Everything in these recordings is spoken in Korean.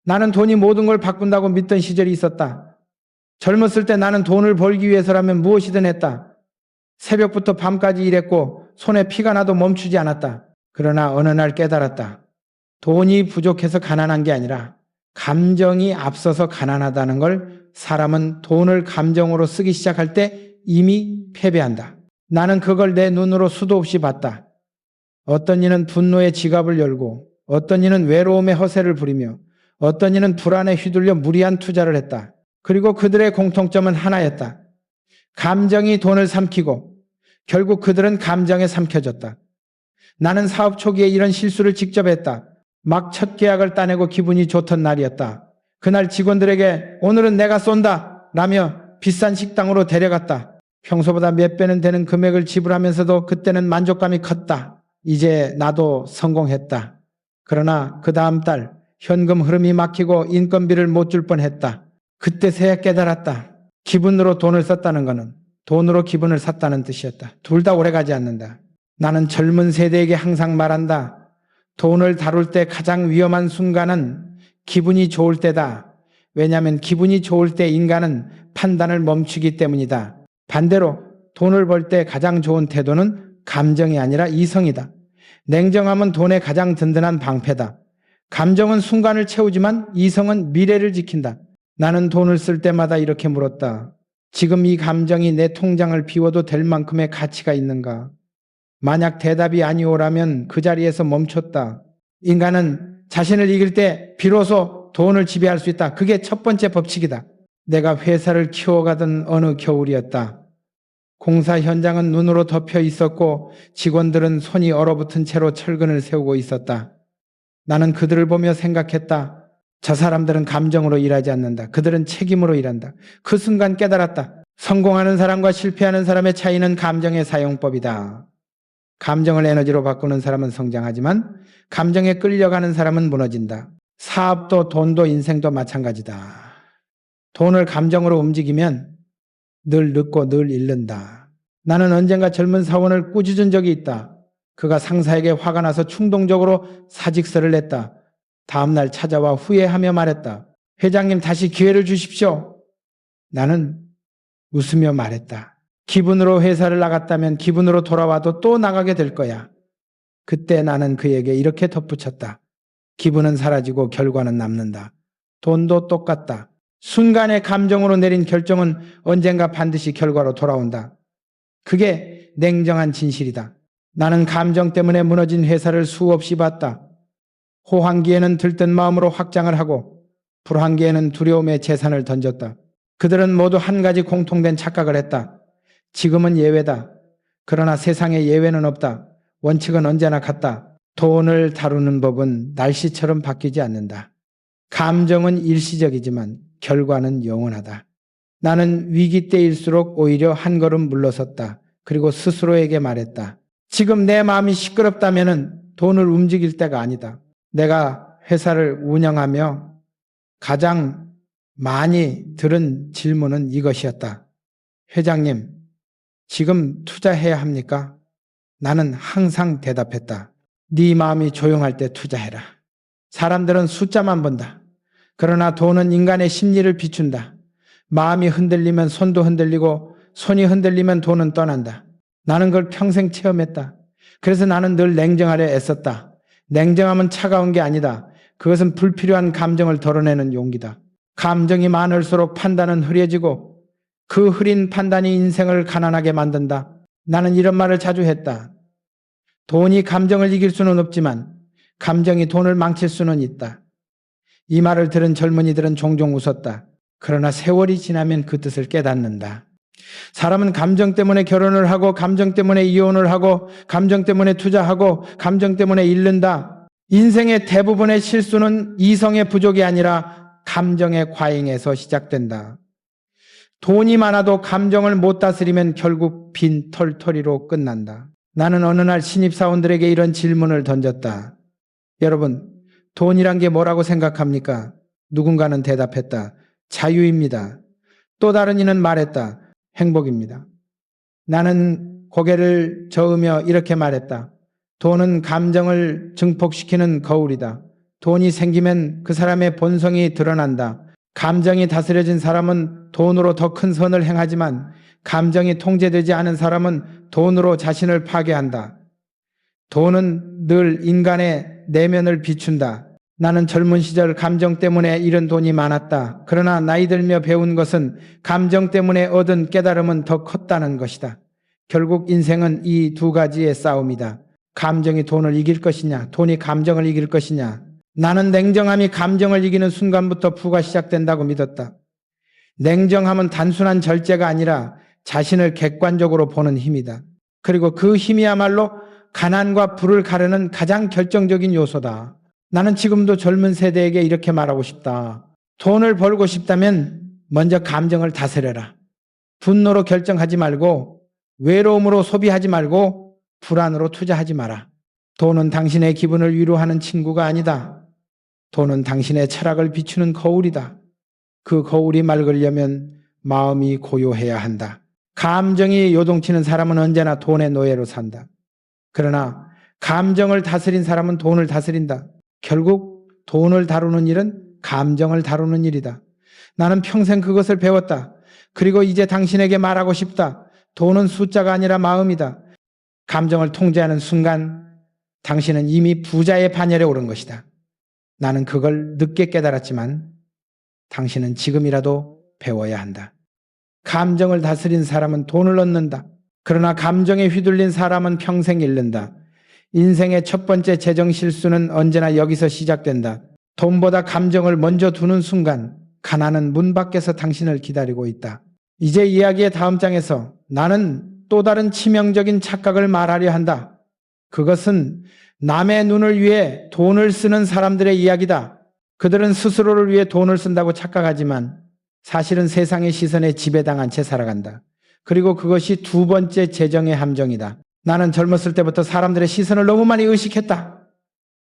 나는 돈이 모든 걸 바꾼다고 믿던 시절이 있었다. 젊었을 때 나는 돈을 벌기 위해서라면 무엇이든 했다. 새벽부터 밤까지 일했고 손에 피가 나도 멈추지 않았다. 그러나 어느 날 깨달았다. 돈이 부족해서 가난한 게 아니라 감정이 앞서서 가난하다는 걸 사람은 돈을 감정으로 쓰기 시작할 때 이미 패배한다. 나는 그걸 내 눈으로 수도 없이 봤다. 어떤 이는 분노의 지갑을 열고 어떤 이는 외로움의 허세를 부리며 어떤 이는 불안에 휘둘려 무리한 투자를 했다. 그리고 그들의 공통점은 하나였다. 감정이 돈을 삼키고 결국 그들은 감정에 삼켜졌다. 나는 사업 초기에 이런 실수를 직접 했다. 막 첫 계약을 따내고 기분이 좋던 날이었다. 그날 직원들에게 오늘은 내가 쏜다 라며 비싼 식당으로 데려갔다. 평소보다 몇 배는 되는 금액을 지불하면서도 그때는 만족감이 컸다. 이제 나도 성공했다. 그러나 그 다음 달 현금 흐름이 막히고 인건비를 못 줄 뻔했다. 그때서야 깨달았다. 기분으로 돈을 썼다는 것은 돈으로 기분을 샀다는 뜻이었다. 둘 다 오래가지 않는다. 나는 젊은 세대에게 항상 말한다. 돈을 다룰 때 가장 위험한 순간은 기분이 좋을 때다. 왜냐하면 기분이 좋을 때 인간은 판단을 멈추기 때문이다. 반대로 돈을 벌 때 가장 좋은 태도는 감정이 아니라 이성이다. 냉정함은 돈의 가장 든든한 방패다. 감정은 순간을 채우지만 이성은 미래를 지킨다. 나는 돈을 쓸 때마다 이렇게 물었다. 지금 이 감정이 내 통장을 비워도 될 만큼의 가치가 있는가? 만약 대답이 아니오라면 그 자리에서 멈췄다. 인간은 자신을 이길 때 비로소 돈을 지배할 수 있다. 그게 첫 번째 법칙이다. 내가 회사를 키워가던 어느 겨울이었다. 공사 현장은 눈으로 덮여 있었고 직원들은 손이 얼어붙은 채로 철근을 세우고 있었다. 나는 그들을 보며 생각했다. 저 사람들은 감정으로 일하지 않는다. 그들은 책임으로 일한다. 그 순간 깨달았다. 성공하는 사람과 실패하는 사람의 차이는 감정의 사용법이다. 감정을 에너지로 바꾸는 사람은 성장하지만 감정에 끌려가는 사람은 무너진다. 사업도 돈도 인생도 마찬가지다. 돈을 감정으로 움직이면 늘 늦고 늘 잃는다. 나는 언젠가 젊은 사원을 꾸짖은 적이 있다. 그가 상사에게 화가 나서 충동적으로 사직서를 냈다. 다음날 찾아와 후회하며 말했다. 회장님 다시 기회를 주십시오. 나는 웃으며 말했다. 기분으로 회사를 나갔다면 기분으로 돌아와도 또 나가게 될 거야. 그때 나는 그에게 이렇게 덧붙였다. 기분은 사라지고 결과는 남는다. 돈도 똑같다. 순간의 감정으로 내린 결정은 언젠가 반드시 결과로 돌아온다. 그게 냉정한 진실이다. 나는 감정 때문에 무너진 회사를 수없이 봤다. 호황기에는 들뜬 마음으로 확장을 하고 불황기에는 두려움의 재산을 던졌다. 그들은 모두 한 가지 공통된 착각을 했다. 지금은 예외다. 그러나 세상에 예외는 없다. 원칙은 언제나 같다. 돈을 다루는 법은 날씨처럼 바뀌지 않는다. 감정은 일시적이지만 결과는 영원하다. 나는 위기 때일수록 오히려 한 걸음 물러섰다. 그리고 스스로에게 말했다. 지금 내 마음이 시끄럽다면 돈을 움직일 때가 아니다. 내가 회사를 운영하며 가장 많이 들은 질문은 이것이었다. 회장님, 지금 투자해야 합니까? 나는 항상 대답했다. 네 마음이 조용할 때 투자해라. 사람들은 숫자만 본다. 그러나 돈은 인간의 심리를 비춘다. 마음이 흔들리면 손도 흔들리고 손이 흔들리면 돈은 떠난다. 나는 그걸 평생 체험했다. 그래서 나는 늘 냉정하려 애썼다. 냉정함은 차가운 게 아니다. 그것은 불필요한 감정을 덜어내는 용기다. 감정이 많을수록 판단은 흐려지고 그 흐린 판단이 인생을 가난하게 만든다. 나는 이런 말을 자주 했다. 돈이 감정을 이길 수는 없지만 감정이 돈을 망칠 수는 있다. 이 말을 들은 젊은이들은 종종 웃었다. 그러나 세월이 지나면 그 뜻을 깨닫는다. 사람은 감정 때문에 결혼을 하고 감정 때문에 이혼을 하고 감정 때문에 투자하고 감정 때문에 잃는다. 인생의 대부분의 실수는 이성의 부족이 아니라 감정의 과잉에서 시작된다. 돈이 많아도 감정을 못 다스리면 결국 빈 털터리로 끝난다. 나는 어느 날 신입사원들에게 이런 질문을 던졌다. 여러분, 돈이란 게 뭐라고 생각합니까? 누군가는 대답했다. 자유입니다. 또 다른 이는 말했다. 행복입니다. 나는 고개를 저으며 이렇게 말했다. 돈은 감정을 증폭시키는 거울이다. 돈이 생기면 그 사람의 본성이 드러난다. 감정이 다스려진 사람은 돈으로 더 큰 선을 행하지만 감정이 통제되지 않은 사람은 돈으로 자신을 파괴한다. 돈은 늘 인간의 내면을 비춘다. 나는 젊은 시절 감정 때문에 잃은 돈이 많았다. 그러나 나이 들며 배운 것은 감정 때문에 얻은 깨달음은 더 컸다는 것이다. 결국 인생은 이 두 가지의 싸움이다. 감정이 돈을 이길 것이냐, 돈이 감정을 이길 것이냐. 나는 냉정함이 감정을 이기는 순간부터 부가 시작된다고 믿었다. 냉정함은 단순한 절제가 아니라 자신을 객관적으로 보는 힘이다. 그리고 그 힘이야말로 가난과 부를 가르는 가장 결정적인 요소다. 나는 지금도 젊은 세대에게 이렇게 말하고 싶다. 돈을 벌고 싶다면 먼저 감정을 다스려라. 분노로 결정하지 말고, 외로움으로 소비하지 말고, 불안으로 투자하지 마라. 돈은 당신의 기분을 위로하는 친구가 아니다. 돈은 당신의 철학을 비추는 거울이다. 그 거울이 맑으려면 마음이 고요해야 한다. 감정이 요동치는 사람은 언제나 돈의 노예로 산다. 그러나 감정을 다스린 사람은 돈을 다스린다. 결국 돈을 다루는 일은 감정을 다루는 일이다. 나는 평생 그것을 배웠다. 그리고 이제 당신에게 말하고 싶다. 돈은 숫자가 아니라 마음이다. 감정을 통제하는 순간 당신은 이미 부자의 반열에 오른 것이다. 나는 그걸 늦게 깨달았지만 당신은 지금이라도 배워야 한다. 감정을 다스린 사람은 돈을 얻는다. 그러나 감정에 휘둘린 사람은 평생 잃는다. 인생의 첫 번째 재정 실수는 언제나 여기서 시작된다. 돈보다 감정을 먼저 두는 순간 가난은 문 밖에서 당신을 기다리고 있다. 이제 이야기의 다음 장에서 나는 또 다른 치명적인 착각을 말하려 한다. 그것은 남의 눈을 위해 돈을 쓰는 사람들의 이야기다. 그들은 스스로를 위해 돈을 쓴다고 착각하지만 사실은 세상의 시선에 지배당한 채 살아간다. 그리고 그것이 두 번째 재정의 함정이다. 나는 젊었을 때부터 사람들의 시선을 너무 많이 의식했다.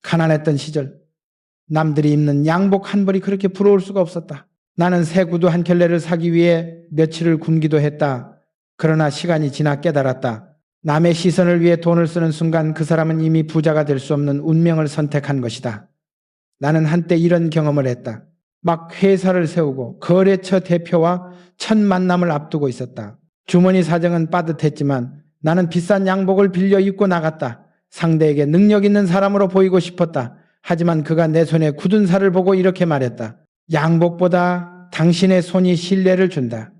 가난했던 시절 남들이 입는 양복 한 벌이 그렇게 부러울 수가 없었다. 나는 새 구두 한 켤레를 사기 위해 며칠을 굶기도 했다. 그러나 시간이 지나 깨달았다. 남의 시선을 위해 돈을 쓰는 순간 그 사람은 이미 부자가 될 수 없는 운명을 선택한 것이다. 나는 한때 이런 경험을 했다. 막 회사를 세우고 거래처 대표와 첫 만남을 앞두고 있었다. 주머니 사정은 빠듯했지만 나는 비싼 양복을 빌려 입고 나갔다. 상대에게 능력 있는 사람으로 보이고 싶었다. 하지만 그가 내 손에 굳은 살을 보고 이렇게 말했다. 양복보다 당신의 손이 신뢰를 준다.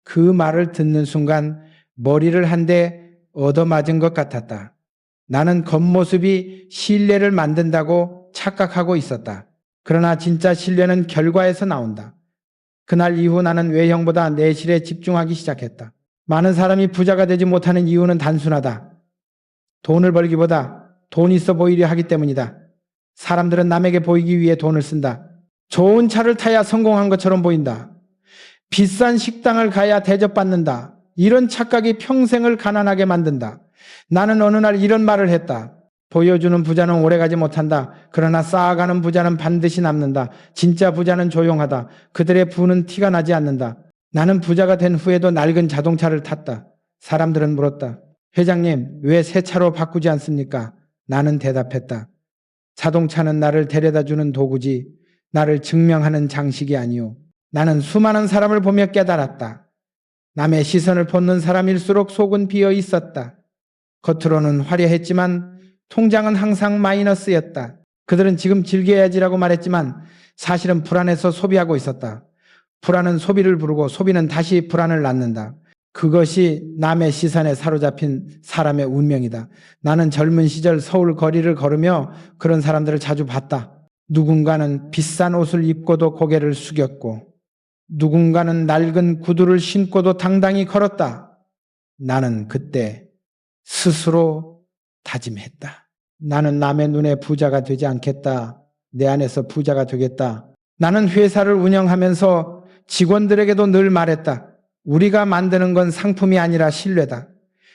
그 말을 듣는 순간 머리를 한 대 얻어맞은 것 같았다. 나는 겉모습이 신뢰를 만든다고 착각하고 있었다. 그러나 진짜 신뢰는 결과에서 나온다. 그날 이후 나는 외형보다 내실에 집중하기 시작했다. 많은 사람이 부자가 되지 못하는 이유는 단순하다. 돈을 벌기보다 돈 있어 보이려 하기 때문이다. 사람들은 남에게 보이기 위해 돈을 쓴다. 좋은 차를 타야 성공한 것처럼 보인다. 비싼 식당을 가야 대접받는다. 이런 착각이 평생을 가난하게 만든다. 나는 어느 날 이런 말을 했다. 보여주는 부자는 오래가지 못한다. 그러나 쌓아가는 부자는 반드시 남는다. 진짜 부자는 조용하다. 그들의 부는 티가 나지 않는다. 나는 부자가 된 후에도 낡은 자동차를 탔다. 사람들은 물었다. 회장님, 왜 새 차로 바꾸지 않습니까? 나는 대답했다. 자동차는 나를 데려다주는 도구지 나를 증명하는 장식이 아니오. 나는 수많은 사람을 보며 깨달았다. 남의 시선을 벗는 사람일수록 속은 비어 있었다. 겉으로는 화려했지만 통장은 항상 마이너스였다. 그들은 지금 즐겨야지라고 말했지만 사실은 불안해서 소비하고 있었다. 불안은 소비를 부르고 소비는 다시 불안을 낳는다. 그것이 남의 시선에 사로잡힌 사람의 운명이다. 나는 젊은 시절 서울 거리를 걸으며 그런 사람들을 자주 봤다. 누군가는 비싼 옷을 입고도 고개를 숙였고 누군가는 낡은 구두를 신고도 당당히 걸었다. 나는 그때 스스로 다짐했다. 나는 남의 눈에 부자가 되지 않겠다. 내 안에서 부자가 되겠다. 나는 회사를 운영하면서 직원들에게도 늘 말했다. 우리가 만드는 건 상품이 아니라 신뢰다.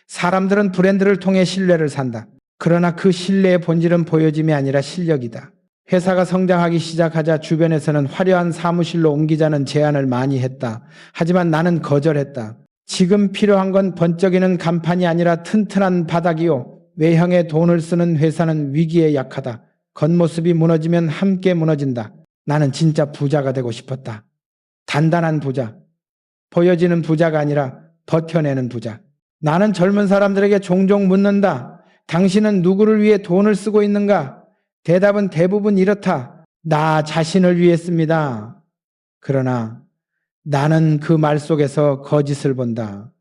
사람들은 브랜드를 통해 신뢰를 산다. 그러나 그 신뢰의 본질은 보여짐이 아니라 실력이다. 회사가 성장하기 시작하자 주변에서는 화려한 사무실로 옮기자는 제안을 많이 했다. 하지만 나는 거절했다. 지금 필요한 건 번쩍이는 간판이 아니라 튼튼한 바닥이요. 외형에 돈을 쓰는 회사는 위기에 약하다. 겉모습이 무너지면 함께 무너진다. 나는 진짜 부자가 되고 싶었다. 단단한 부자. 보여지는 부자가 아니라 버텨내는 부자. 나는 젊은 사람들에게 종종 묻는다. 당신은 누구를 위해 돈을 쓰고 있는가? 대답은 대부분 이렇다. 나 자신을 위해 씁니다. 그러나 나는 그 말 속에서 거짓을 본다.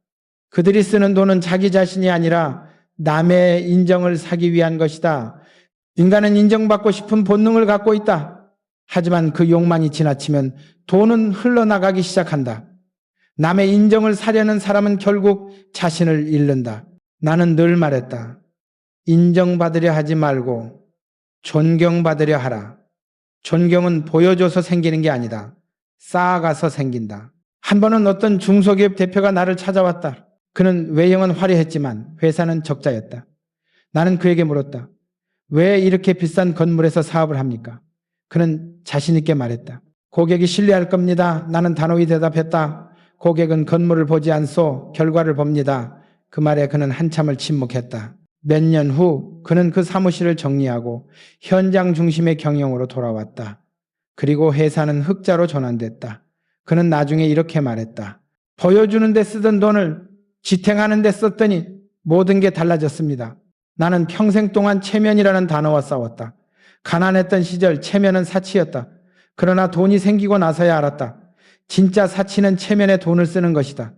그들이 쓰는 돈은 자기 자신이 아니라 남의 인정을 사기 위한 것이다. 인간은 인정받고 싶은 본능을 갖고 있다. 하지만 그 욕망이 지나치면 돈은 흘러나가기 시작한다. 남의 인정을 사려는 사람은 결국 자신을 잃는다. 나는 늘 말했다. 인정받으려 하지 말고 존경받으려 하라. 존경은 보여줘서 생기는 게 아니다. 쌓아가서 생긴다. 한 번은 어떤 중소기업 대표가 나를 찾아왔다. 그는 외형은 화려했지만 회사는 적자였다. 나는 그에게 물었다. 왜 이렇게 비싼 건물에서 사업을 합니까? 그는 자신 있게 말했다. 고객이 신뢰할 겁니다. 나는 단호히 대답했다. 고객은 건물을 보지 않소. 결과를 봅니다. 그 말에 그는 한참을 침묵했다. 몇 년 후 그는 그 사무실을 정리하고 현장 중심의 경영으로 돌아왔다. 그리고 회사는 흑자로 전환됐다. 그는 나중에 이렇게 말했다. 보여주는 데 쓰던 돈을 지탱하는 데 썼더니 모든 게 달라졌습니다. 나는 평생 동안 체면이라는 단어와 싸웠다. 가난했던 시절 체면은 사치였다. 그러나 돈이 생기고 나서야 알았다. 진짜 사치는 체면에 돈을 쓰는 것이다.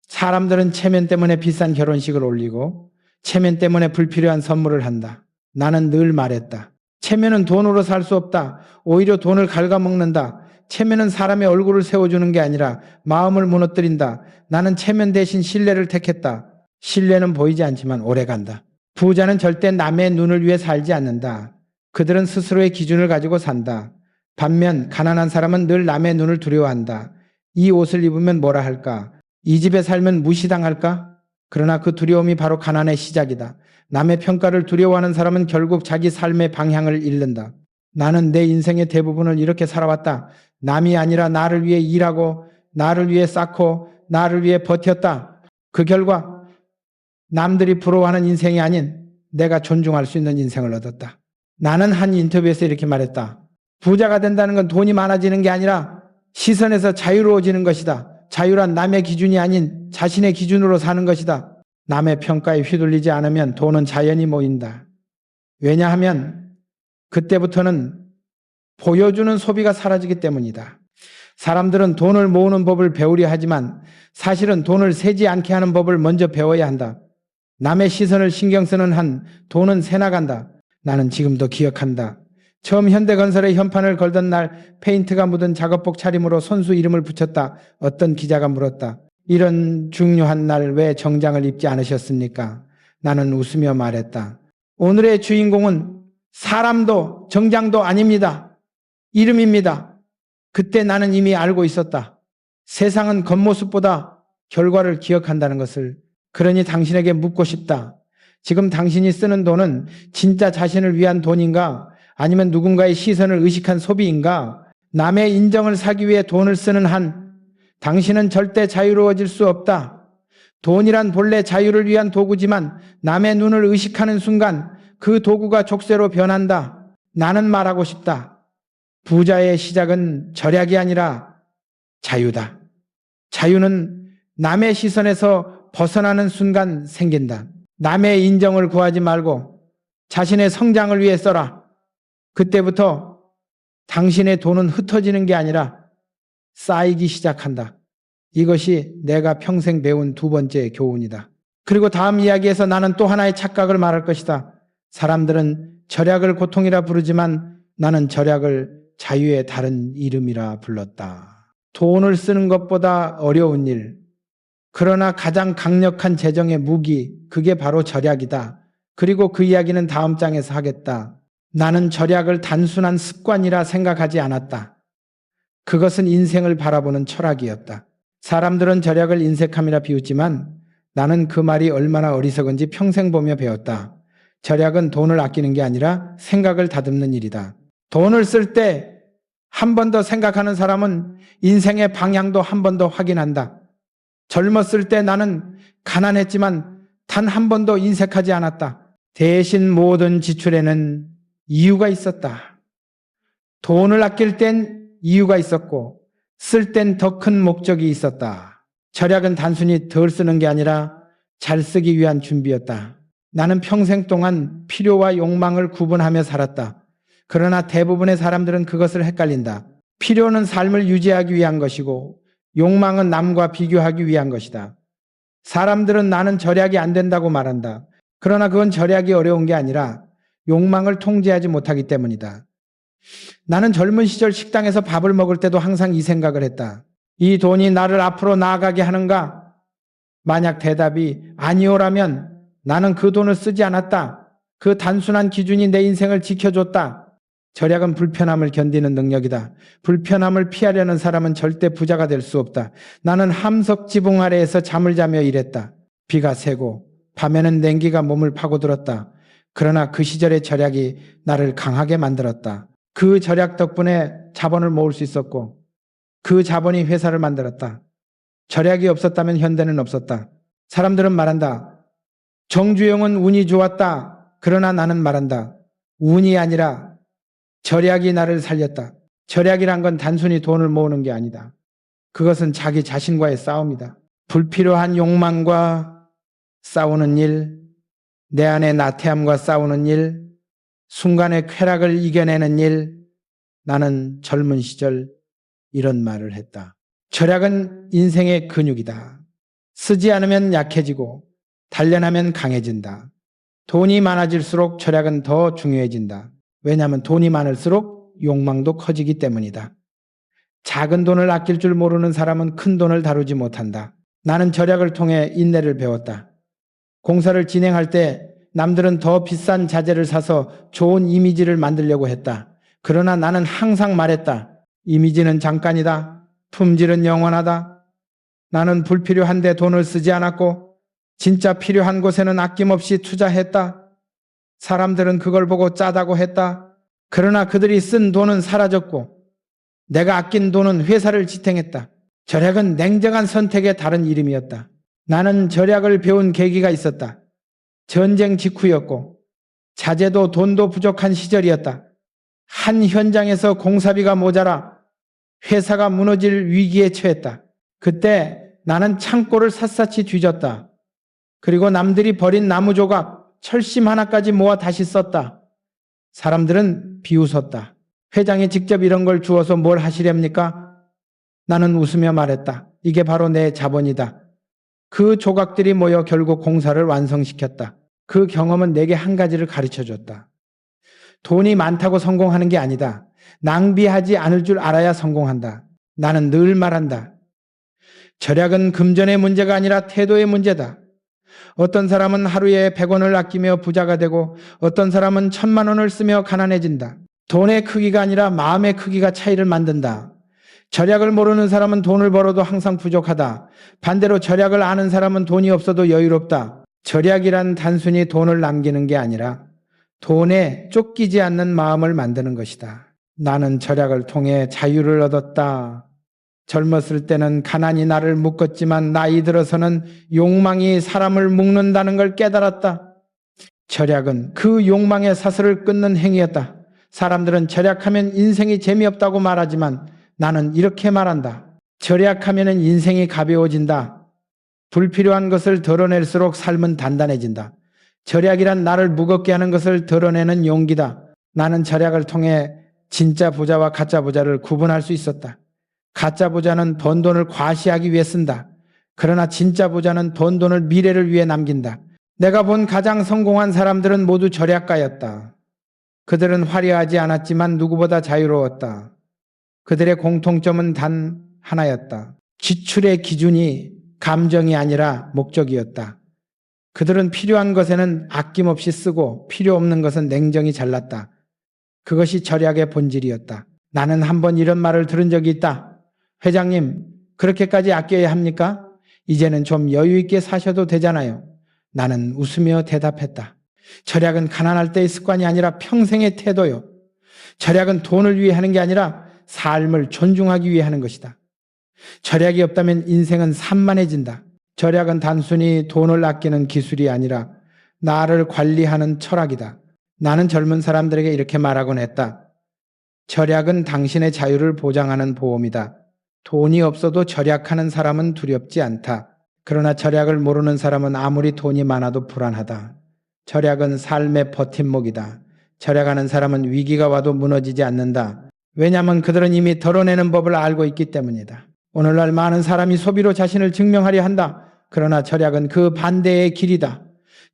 사람들은 체면 때문에 비싼 결혼식을 올리고 체면 때문에 불필요한 선물을 한다. 나는 늘 말했다. 체면은 돈으로 살 수 없다. 오히려 돈을 갉아먹는다. 체면은 사람의 얼굴을 세워주는 게 아니라 마음을 무너뜨린다. 나는 체면 대신 신뢰를 택했다. 신뢰는 보이지 않지만 오래간다. 부자는 절대 남의 눈을 위해 살지 않는다. 그들은 스스로의 기준을 가지고 산다. 반면 가난한 사람은 늘 남의 눈을 두려워한다. 이 옷을 입으면 뭐라 할까? 이 집에 살면 무시당할까? 그러나 그 두려움이 바로 가난의 시작이다. 남의 평가를 두려워하는 사람은 결국 자기 삶의 방향을 잃는다. 나는 내 인생의 대부분을 이렇게 살아왔다. 남이 아니라 나를 위해 일하고 나를 위해 쌓고 나를 위해 버텼다. 그 결과 남들이 부러워하는 인생이 아닌 내가 존중할 수 있는 인생을 얻었다. 나는 한 인터뷰에서 이렇게 말했다. 부자가 된다는 건 돈이 많아지는 게 아니라 시선에서 자유로워지는 것이다. 자유란 남의 기준이 아닌 자신의 기준으로 사는 것이다. 남의 평가에 휘둘리지 않으면 돈은 자연히 모인다. 왜냐하면 그때부터는 보여주는 소비가 사라지기 때문이다. 사람들은 돈을 모으는 법을 배우려 하지만 사실은 돈을 세지 않게 하는 법을 먼저 배워야 한다. 남의 시선을 신경 쓰는 한 돈은 새나간다. 나는 지금도 기억한다. 처음 현대건설에 현판을 걸던 날 페인트가 묻은 작업복 차림으로 선수 이름을 붙였다. 어떤 기자가 물었다. 이런 중요한 날 왜 정장을 입지 않으셨습니까? 나는 웃으며 말했다. 오늘의 주인공은 사람도 정장도 아닙니다. 이름입니다. 그때 나는 이미 알고 있었다. 세상은 겉모습보다 결과를 기억한다는 것을. 그러니 당신에게 묻고 싶다. 지금 당신이 쓰는 돈은 진짜 자신을 위한 돈인가? 아니면 누군가의 시선을 의식한 소비인가? 남의 인정을 사기 위해 돈을 쓰는 한 당신은 절대 자유로워질 수 없다. 돈이란 본래 자유를 위한 도구지만 남의 눈을 의식하는 순간 그 도구가 족쇄로 변한다. 나는 말하고 싶다. 부자의 시작은 절약이 아니라 자유다. 자유는 남의 시선에서 벗어나는 순간 생긴다. 남의 인정을 구하지 말고 자신의 성장을 위해 써라. 그때부터 당신의 돈은 흩어지는 게 아니라 쌓이기 시작한다. 이것이 내가 평생 배운 두 번째 교훈이다. 그리고 다음 이야기에서 나는 또 하나의 착각을 말할 것이다. 사람들은 절약을 고통이라 부르지만 나는 절약을 자유의 다른 이름이라 불렀다. 돈을 쓰는 것보다 어려운 일, 그러나 가장 강력한 재정의 무기, 그게 바로 절약이다. 그리고 그 이야기는 다음 장에서 하겠다. 나는 절약을 단순한 습관이라 생각하지 않았다. 그것은 인생을 바라보는 철학이었다. 사람들은 절약을 인색함이라 비웃지만 나는 그 말이 얼마나 어리석은지 평생 보며 배웠다. 절약은 돈을 아끼는 게 아니라 생각을 다듬는 일이다. 돈을 쓸 때 한 번 더 생각하는 사람은 인생의 방향도 한 번 더 확인한다. 젊었을 때 나는 가난했지만 단 한 번도 인색하지 않았다. 대신 모든 지출에는 이유가 있었다. 돈을 아낄 땐 이유가 있었고 쓸 땐 더 큰 목적이 있었다. 절약은 단순히 덜 쓰는 게 아니라 잘 쓰기 위한 준비였다. 나는 평생 동안 필요와 욕망을 구분하며 살았다. 그러나 대부분의 사람들은 그것을 헷갈린다. 필요는 삶을 유지하기 위한 것이고 욕망은 남과 비교하기 위한 것이다. 사람들은 나는 절약이 안 된다고 말한다. 그러나 그건 절약이 어려운 게 아니라 욕망을 통제하지 못하기 때문이다. 나는 젊은 시절 식당에서 밥을 먹을 때도 항상 이 생각을 했다. 이 돈이 나를 앞으로 나아가게 하는가? 만약 대답이 아니오라면 나는 그 돈을 쓰지 않았다. 그 단순한 기준이 내 인생을 지켜줬다. 절약은 불편함을 견디는 능력이다. 불편함을 피하려는 사람은 절대 부자가 될 수 없다. 나는 함석 지붕 아래에서 잠을 자며 일했다. 비가 새고 밤에는 냉기가 몸을 파고들었다. 그러나 그 시절의 절약이 나를 강하게 만들었다. 그 절약 덕분에 자본을 모을 수 있었고 그 자본이 회사를 만들었다. 절약이 없었다면 현대는 없었다. 사람들은 말한다. 정주영은 운이 좋았다. 그러나 나는 말한다. 운이 아니라 절약이 나를 살렸다. 절약이란 건 단순히 돈을 모으는 게 아니다. 그것은 자기 자신과의 싸움이다. 불필요한 욕망과 싸우는 일, 내 안의 나태함과 싸우는 일, 순간의 쾌락을 이겨내는 일. 나는 젊은 시절 이런 말을 했다. 절약은 인생의 근육이다. 쓰지 않으면 약해지고 단련하면 강해진다. 돈이 많아질수록 절약은 더 중요해진다. 왜냐하면 돈이 많을수록 욕망도 커지기 때문이다. 작은 돈을 아낄 줄 모르는 사람은 큰 돈을 다루지 못한다. 나는 절약을 통해 인내를 배웠다. 공사를 진행할 때 남들은 더 비싼 자재를 사서 좋은 이미지를 만들려고 했다. 그러나 나는 항상 말했다. 이미지는 잠깐이다. 품질은 영원하다. 나는 불필요한데 돈을 쓰지 않았고 진짜 필요한 곳에는 아낌없이 투자했다. 사람들은 그걸 보고 짜다고 했다. 그러나 그들이 쓴 돈은 사라졌고 내가 아낀 돈은 회사를 지탱했다. 절약은 냉정한 선택의 다른 이름이었다. 나는 절약을 배운 계기가 있었다. 전쟁 직후였고 자재도 돈도 부족한 시절이었다. 한 현장에서 공사비가 모자라 회사가 무너질 위기에 처했다. 그때 나는 창고를 샅샅이 뒤졌다. 그리고 남들이 버린 나무 조각, 철심 하나까지 모아 다시 썼다. 사람들은 비웃었다. 회장이 직접 이런 걸 주어서 뭘 하시렵니까? 나는 웃으며 말했다. 이게 바로 내 자본이다. 그 조각들이 모여 결국 공사를 완성시켰다. 그 경험은 내게 한 가지를 가르쳐줬다. 돈이 많다고 성공하는 게 아니다. 낭비하지 않을 줄 알아야 성공한다. 나는 늘 말한다. 절약은 금전의 문제가 아니라 태도의 문제다. 어떤 사람은 하루에 100원을 아끼며 부자가 되고 어떤 사람은 1000만 원을 쓰며 가난해진다. 돈의 크기가 아니라 마음의 크기가 차이를 만든다. 절약을 모르는 사람은 돈을 벌어도 항상 부족하다. 반대로 절약을 아는 사람은 돈이 없어도 여유롭다. 절약이란 단순히 돈을 남기는 게 아니라 돈에 쫓기지 않는 마음을 만드는 것이다. 나는 절약을 통해 자유를 얻었다. 젊었을 때는 가난이 나를 묶었지만 나이 들어서는 욕망이 사람을 묶는다는 걸 깨달았다. 절약은 그 욕망의 사슬을 끊는 행위였다. 사람들은 절약하면 인생이 재미없다고 말하지만 나는 이렇게 말한다. 절약하면 인생이 가벼워진다. 불필요한 것을 덜어낼수록 삶은 단단해진다. 절약이란 나를 무겁게 하는 것을 덜어내는 용기다. 나는 절약을 통해 진짜 부자와 가짜 부자를 구분할 수 있었다. 가짜 부자는 번 돈을 과시하기 위해 쓴다. 그러나 진짜 부자는 번 돈을 미래를 위해 남긴다. 내가 본 가장 성공한 사람들은 모두 절약가였다. 그들은 화려하지 않았지만 누구보다 자유로웠다. 그들의 공통점은 단 하나였다. 지출의 기준이 감정이 아니라 목적이었다. 그들은 필요한 것에는 아낌없이 쓰고 필요 없는 것은 냉정히 잘랐다. 그것이 절약의 본질이었다. 나는 한번 이런 말을 들은 적이 있다. 회장님, 그렇게까지 아껴야 합니까? 이제는 좀 여유 있게 사셔도 되잖아요. 나는 웃으며 대답했다. 절약은 가난할 때의 습관이 아니라 평생의 태도요. 절약은 돈을 위해 하는 게 아니라 삶을 존중하기 위해 하는 것이다. 절약이 없다면 인생은 산만해진다. 절약은 단순히 돈을 아끼는 기술이 아니라 나를 관리하는 철학이다. 나는 젊은 사람들에게 이렇게 말하곤 했다. 절약은 당신의 자유를 보장하는 보험이다. 돈이 없어도 절약하는 사람은 두렵지 않다. 그러나 절약을 모르는 사람은 아무리 돈이 많아도 불안하다. 절약은 삶의 버팀목이다. 절약하는 사람은 위기가 와도 무너지지 않는다. 왜냐하면 그들은 이미 덜어내는 법을 알고 있기 때문이다. 오늘날 많은 사람이 소비로 자신을 증명하려 한다. 그러나 절약은 그 반대의 길이다.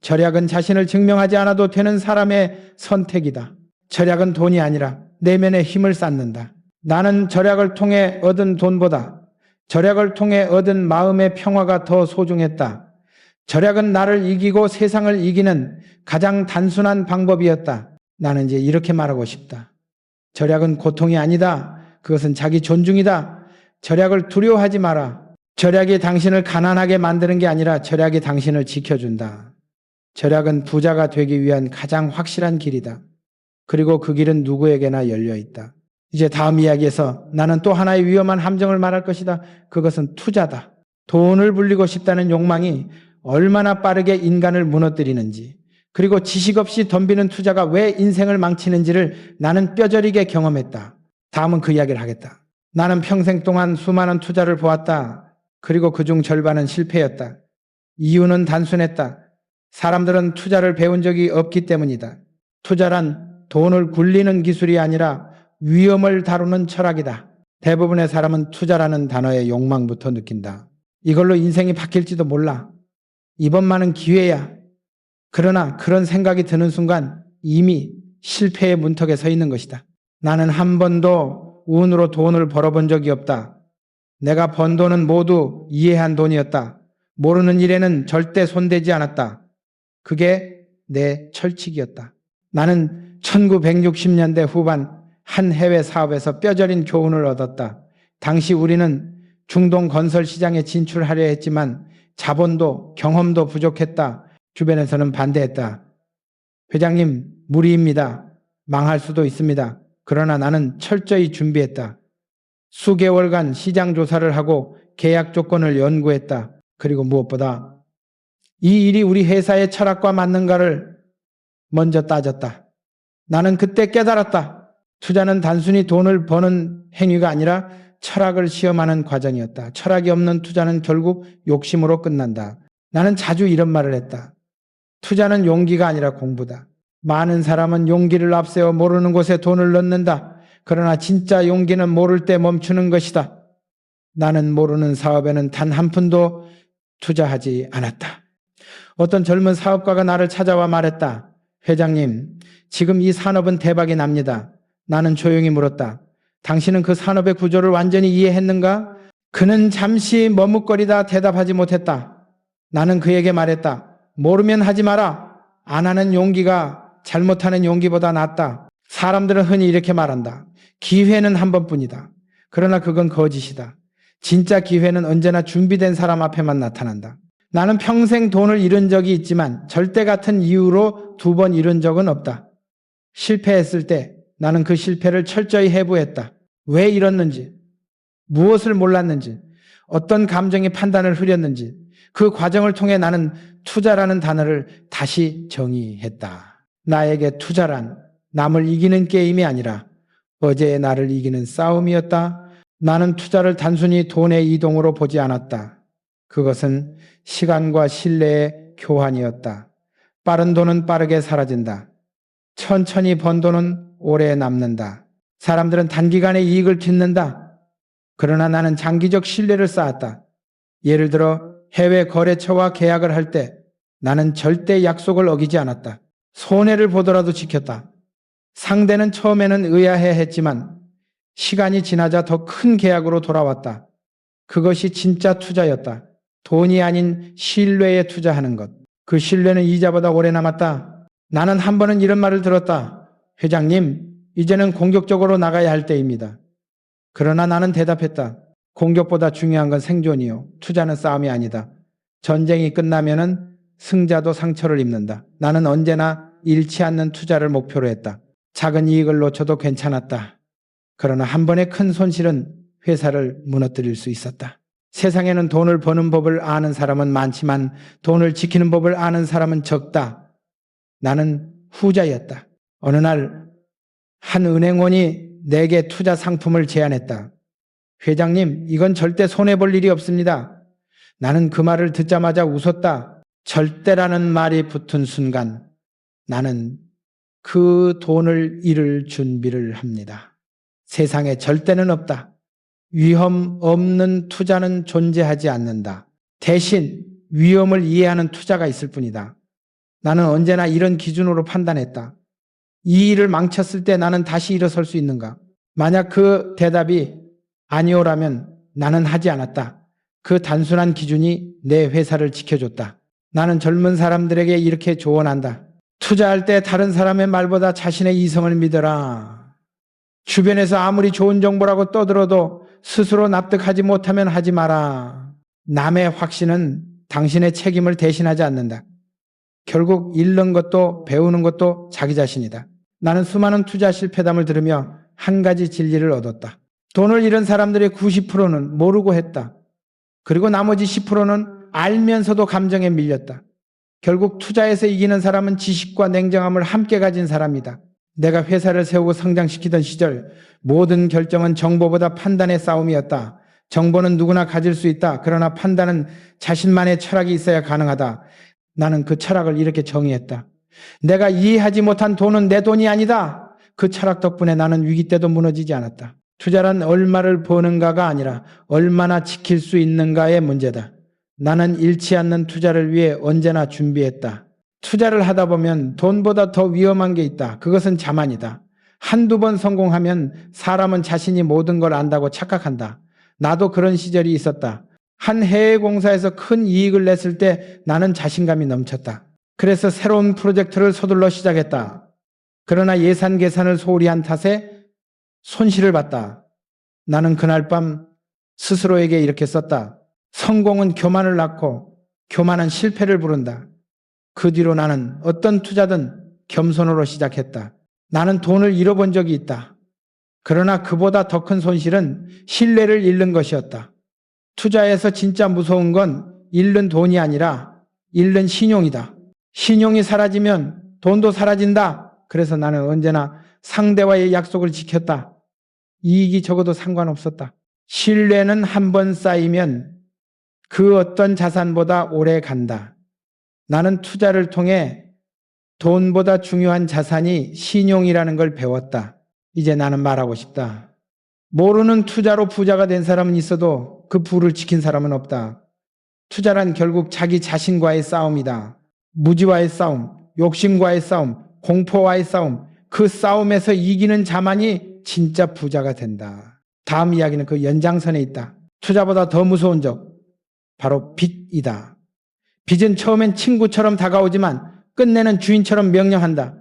절약은 자신을 증명하지 않아도 되는 사람의 선택이다. 절약은 돈이 아니라 내면의 힘을 쌓는다. 나는 절약을 통해 얻은 돈보다 절약을 통해 얻은 마음의 평화가 더 소중했다. 절약은 나를 이기고 세상을 이기는 가장 단순한 방법이었다. 나는 이제 이렇게 말하고 싶다. 절약은 고통이 아니다. 그것은 자기 존중이다. 절약을 두려워하지 마라. 절약이 당신을 가난하게 만드는 게 아니라 절약이 당신을 지켜준다. 절약은 부자가 되기 위한 가장 확실한 길이다. 그리고 그 길은 누구에게나 열려 있다. 이제 다음 이야기에서 나는 또 하나의 위험한 함정을 말할 것이다. 그것은 투자다. 돈을 불리고 싶다는 욕망이 얼마나 빠르게 인간을 무너뜨리는지, 그리고 지식 없이 덤비는 투자가 왜 인생을 망치는지를 나는 뼈저리게 경험했다. 다음은 그 이야기를 하겠다. 나는 평생 동안 수많은 투자를 보았다. 그리고 그중 절반은 실패였다. 이유는 단순했다. 사람들은 투자를 배운 적이 없기 때문이다. 투자란 돈을 굴리는 기술이 아니라 위험을 다루는 철학이다. 대부분의 사람은 투자라는 단어의 욕망부터 느낀다. 이걸로 인생이 바뀔지도 몰라. 이번만은 기회야. 그러나 그런 생각이 드는 순간 이미 실패의 문턱에 서 있는 것이다. 나는 한 번도 운으로 돈을 벌어본 적이 없다. 내가 번 돈은 모두 이해한 돈이었다. 모르는 일에는 절대 손대지 않았다. 그게 내 철칙이었다. 나는 1960년대 후반 한 해외 사업에서 뼈저린 교훈을 얻었다. 당시 우리는 중동 건설 시장에 진출하려 했지만 자본도 경험도 부족했다. 주변에서는 반대했다. 회장님, 무리입니다. 망할 수도 있습니다. 그러나 나는 철저히 준비했다. 수개월간 시장 조사를 하고 계약 조건을 연구했다. 그리고 무엇보다 이 일이 우리 회사의 철학과 맞는가를 먼저 따졌다. 나는 그때 깨달았다. 투자는 단순히 돈을 버는 행위가 아니라 철학을 시험하는 과정이었다. 철학이 없는 투자는 결국 욕심으로 끝난다. 나는 자주 이런 말을 했다. 투자는 용기가 아니라 공부다. 많은 사람은 용기를 앞세워 모르는 곳에 돈을 넣는다. 그러나 진짜 용기는 모를 때 멈추는 것이다. 나는 모르는 사업에는 단 한 푼도 투자하지 않았다. 어떤 젊은 사업가가 나를 찾아와 말했다. 회장님, 지금 이 산업은 대박이 납니다. 나는 조용히 물었다. 당신은 그 산업의 구조를 완전히 이해했는가? 그는 잠시 머뭇거리다 대답하지 못했다. 나는 그에게 말했다. 모르면 하지 마라. 안 하는 용기가 잘못하는 용기보다 낫다. 사람들은 흔히 이렇게 말한다. 기회는 한 번뿐이다. 그러나 그건 거짓이다. 진짜 기회는 언제나 준비된 사람 앞에만 나타난다. 나는 평생 돈을 잃은 적이 있지만 절대 같은 이유로 2번 잃은 적은 없다. 실패했을 때 나는 그 실패를 철저히 해부했다. 왜 잃었는지, 무엇을 몰랐는지, 어떤 감정의 판단을 흐렸는지, 그 과정을 통해 나는 투자라는 단어를 다시 정의했다. 나에게 투자란 남을 이기는 게임이 아니라 어제의 나를 이기는 싸움이었다. 나는 투자를 단순히 돈의 이동으로 보지 않았다. 그것은 시간과 신뢰의 교환이었다. 빠른 돈은 빠르게 사라진다. 천천히 번 돈은 오래 남는다. 사람들은 단기간에 이익을 짓는다. 그러나 나는 장기적 신뢰를 쌓았다. 예를 들어 해외 거래처와 계약을 할 때 나는 절대 약속을 어기지 않았다. 손해를 보더라도 지켰다. 상대는 처음에는 의아해했지만 시간이 지나자 더 큰 계약으로 돌아왔다. 그것이 진짜 투자였다. 돈이 아닌 신뢰에 투자하는 것. 그 신뢰는 이자보다 오래 남았다. 나는 한 번은 이런 말을 들었다. 회장님, 이제는 공격적으로 나가야 할 때입니다. 그러나 나는 대답했다. 공격보다 중요한 건 생존이요. 투자는 싸움이 아니다. 전쟁이 끝나면은 승자도 상처를 입는다. 나는 언제나 잃지 않는 투자를 목표로 했다. 작은 이익을 놓쳐도 괜찮았다. 그러나 한 번의 큰 손실은 회사를 무너뜨릴 수 있었다. 세상에는 돈을 버는 법을 아는 사람은 많지만 돈을 지키는 법을 아는 사람은 적다. 나는 후자였다. 어느 날 한 은행원이 내게 투자 상품을 제안했다. 회장님, 이건 절대 손해볼 일이 없습니다. 나는 그 말을 듣자마자 웃었다. 절대라는 말이 붙은 순간 나는 그 돈을 잃을 준비를 합니다. 세상에 절대는 없다. 위험 없는 투자는 존재하지 않는다. 대신 위험을 이해하는 투자가 있을 뿐이다. 나는 언제나 이런 기준으로 판단했다. 이 일을 망쳤을 때 나는 다시 일어설 수 있는가? 만약 그 대답이 아니오라면 나는 하지 않았다. 그 단순한 기준이 내 회사를 지켜줬다. 나는 젊은 사람들에게 이렇게 조언한다. 투자할 때 다른 사람의 말보다 자신의 이성을 믿어라. 주변에서 아무리 좋은 정보라고 떠들어도 스스로 납득하지 못하면 하지 마라. 남의 확신은 당신의 책임을 대신하지 않는다. 결국 잃는 것도 배우는 것도 자기 자신이다. 나는 수많은 투자 실패담을 들으며 한 가지 진리를 얻었다. 돈을 잃은 사람들의 90%는 모르고 했다. 그리고 나머지 10%는 알면서도 감정에 밀렸다. 결국 투자에서 이기는 사람은 지식과 냉정함을 함께 가진 사람이다. 내가 회사를 세우고 성장시키던 시절 모든 결정은 정보보다 판단의 싸움이었다. 정보는 누구나 가질 수 있다. 그러나 판단은 자신만의 철학이 있어야 가능하다. 나는 그 철학을 이렇게 정의했다. 내가 이해하지 못한 돈은 내 돈이 아니다. 그 철학 덕분에 나는 위기 때도 무너지지 않았다. 투자란 얼마를 버는가가 아니라 얼마나 지킬 수 있는가의 문제다. 나는 잃지 않는 투자를 위해 언제나 준비했다. 투자를 하다 보면 돈보다 더 위험한 게 있다. 그것은 자만이다. 한두 번 성공하면 사람은 자신이 모든 걸 안다고 착각한다. 나도 그런 시절이 있었다. 한 해외 공사에서 큰 이익을 냈을 때 나는 자신감이 넘쳤다. 그래서 새로운 프로젝트를 서둘러 시작했다. 그러나 예산 계산을 소홀히 한 탓에 손실을 봤다. 나는 그날 밤 스스로에게 이렇게 썼다. 성공은 교만을 낳고 교만은 실패를 부른다. 그 뒤로 나는 어떤 투자든 겸손으로 시작했다. 나는 돈을 잃어본 적이 있다. 그러나 그보다 더 큰 손실은 신뢰를 잃는 것이었다. 투자에서 진짜 무서운 건 잃는 돈이 아니라 잃는 신용이다. 신용이 사라지면 돈도 사라진다. 그래서 나는 언제나 상대와의 약속을 지켰다. 이익이 적어도 상관없었다. 신뢰는 한 번 쌓이면 그 어떤 자산보다 오래 간다. 나는 투자를 통해 돈보다 중요한 자산이 신용이라는 걸 배웠다. 이제 나는 말하고 싶다. 모르는 투자로 부자가 된 사람은 있어도 그 부를 지킨 사람은 없다. 투자란 결국 자기 자신과의 싸움이다. 무지와의 싸움, 욕심과의 싸움, 공포와의 싸움, 그 싸움에서 이기는 자만이 진짜 부자가 된다. 다음 이야기는 그 연장선에 있다. 투자보다 더 무서운 적, 바로 빚이다. 빚은 처음엔 친구처럼 다가오지만 끝내는 주인처럼 명령한다.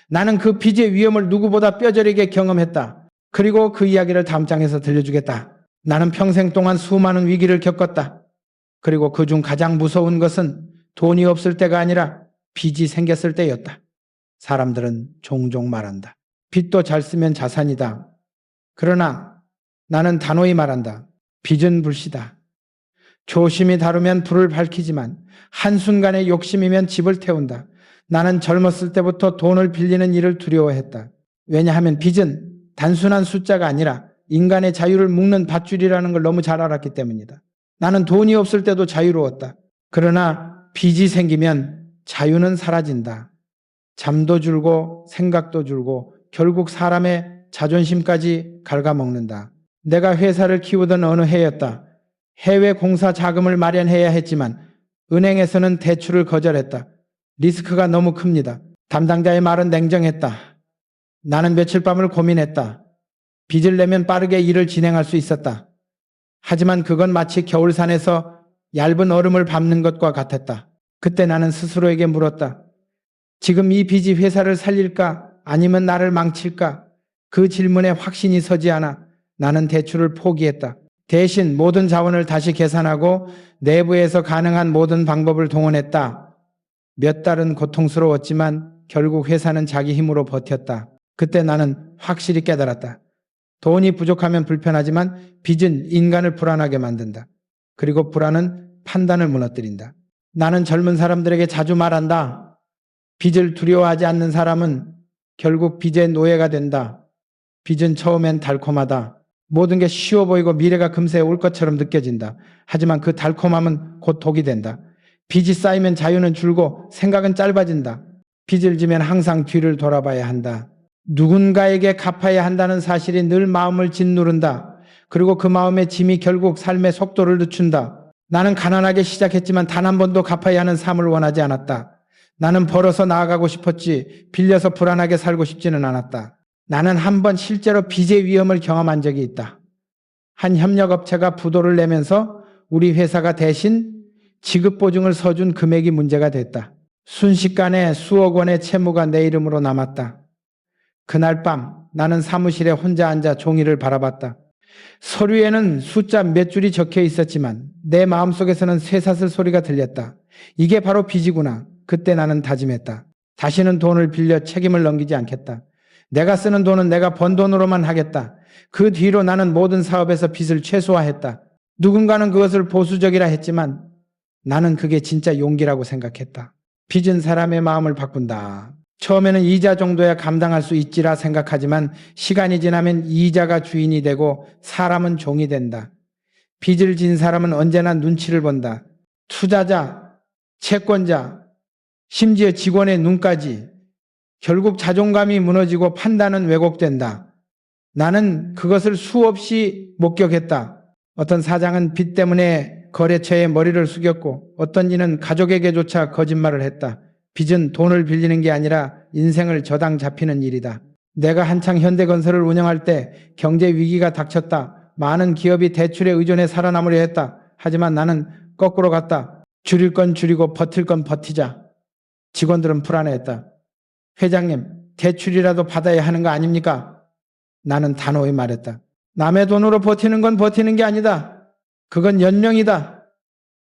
나는 그 빚의 위험을 누구보다 뼈저리게 경험했다. 그리고 그 이야기를 다음 장에서 들려주겠다. 나는 평생 동안 수많은 위기를 겪었다. 그리고 그중 가장 무서운 것은 돈이 없을 때가 아니라 빚이 생겼을 때였다. 사람들은 종종 말한다. 빚도 잘 쓰면 자산이다. 그러나 나는 단호히 말한다. 빚은 불씨다. 조심히 다루면 불을 밝히지만 한순간의 욕심이면 집을 태운다. 나는 젊었을 때부터 돈을 빌리는 일을 두려워했다. 왜냐하면 빚은 단순한 숫자가 아니라 인간의 자유를 묶는 밧줄이라는 걸 너무 잘 알았기 때문이다. 나는 돈이 없을 때도 자유로웠다. 그러나 빚이 생기면 자유는 사라진다. 잠도 줄고 생각도 줄고 결국 사람의 자존심까지 갉아먹는다. 내가 회사를 키우던 어느 해였다. 해외 공사 자금을 마련해야 했지만 은행에서는 대출을 거절했다. 리스크가 너무 큽니다. 담당자의 말은 냉정했다. 나는 며칠 밤을 고민했다. 빚을 내면 빠르게 일을 진행할 수 있었다. 하지만 그건 마치 겨울산에서 얇은 얼음을 밟는 것과 같았다. 그때 나는 스스로에게 물었다. 지금 이 빚이 회사를 살릴까 아니면 나를 망칠까? 그 질문에 확신이 서지 않아 나는 대출을 포기했다. 대신 모든 자원을 다시 계산하고 내부에서 가능한 모든 방법을 동원했다. 몇 달은 고통스러웠지만 결국 회사는 자기 힘으로 버텼다. 그때 나는 확실히 깨달았다. 돈이 부족하면 불편하지만 빚은 인간을 불안하게 만든다. 그리고 불안은 판단을 무너뜨린다. 나는 젊은 사람들에게 자주 말한다. 빚을 두려워하지 않는 사람은 결국 빚의 노예가 된다. 빚은 처음엔 달콤하다. 모든 게 쉬워 보이고 미래가 금세 올 것처럼 느껴진다. 하지만 그 달콤함은 곧 독이 된다. 빚이 쌓이면 자유는 줄고 생각은 짧아진다. 빚을 지면 항상 뒤를 돌아봐야 한다. 누군가에게 갚아야 한다는 사실이 늘 마음을 짓누른다. 그리고 그 마음의 짐이 결국 삶의 속도를 늦춘다. 나는 가난하게 시작했지만 단 한 번도 갚아야 하는 삶을 원하지 않았다. 나는 벌어서 나아가고 싶었지 빌려서 불안하게 살고 싶지는 않았다. 나는 한 번 실제로 빚의 위험을 경험한 적이 있다. 한 협력업체가 부도를 내면서 우리 회사가 대신 지급보증을 서준 금액이 문제가 됐다. 순식간에 수억 원의 채무가 내 이름으로 남았다. 그날 밤 나는 사무실에 혼자 앉아 종이를 바라봤다. 서류에는 숫자 몇 줄이 적혀 있었지만 내 마음속에서는 쇠사슬 소리가 들렸다. 이게 바로 빚이구나. 그때 나는 다짐했다. 다시는 돈을 빌려 책임을 넘기지 않겠다. 내가 쓰는 돈은 내가 번 돈으로만 하겠다. 그 뒤로 나는 모든 사업에서 빚을 최소화했다. 누군가는 그것을 보수적이라 했지만 나는 그게 진짜 용기라고 생각했다. 빚은 사람의 마음을 바꾼다. 처음에는 이자 정도야 감당할 수 있지라 생각하지만 시간이 지나면 이자가 주인이 되고 사람은 종이 된다. 빚을 진 사람은 언제나 눈치를 본다. 투자자, 채권자, 심지어 직원의 눈까지. 결국 자존감이 무너지고 판단은 왜곡된다. 나는 그것을 수없이 목격했다. 어떤 사장은 빚 때문에 거래처에 머리를 숙였고 어떤 이는 가족에게조차 거짓말을 했다. 빚은 돈을 빌리는 게 아니라 인생을 저당 잡히는 일이다. 내가 한창 현대건설을 운영할 때 경제 위기가 닥쳤다. 많은 기업이 대출에 의존해 살아남으려 했다. 하지만 나는 거꾸로 갔다. 줄일 건 줄이고 버틸 건 버티자. 직원들은 불안해했다. 회장님, 대출이라도 받아야 하는 거 아닙니까? 나는 단호히 말했다. 남의 돈으로 버티는 건 버티는 게 아니다. 그건 연명이다.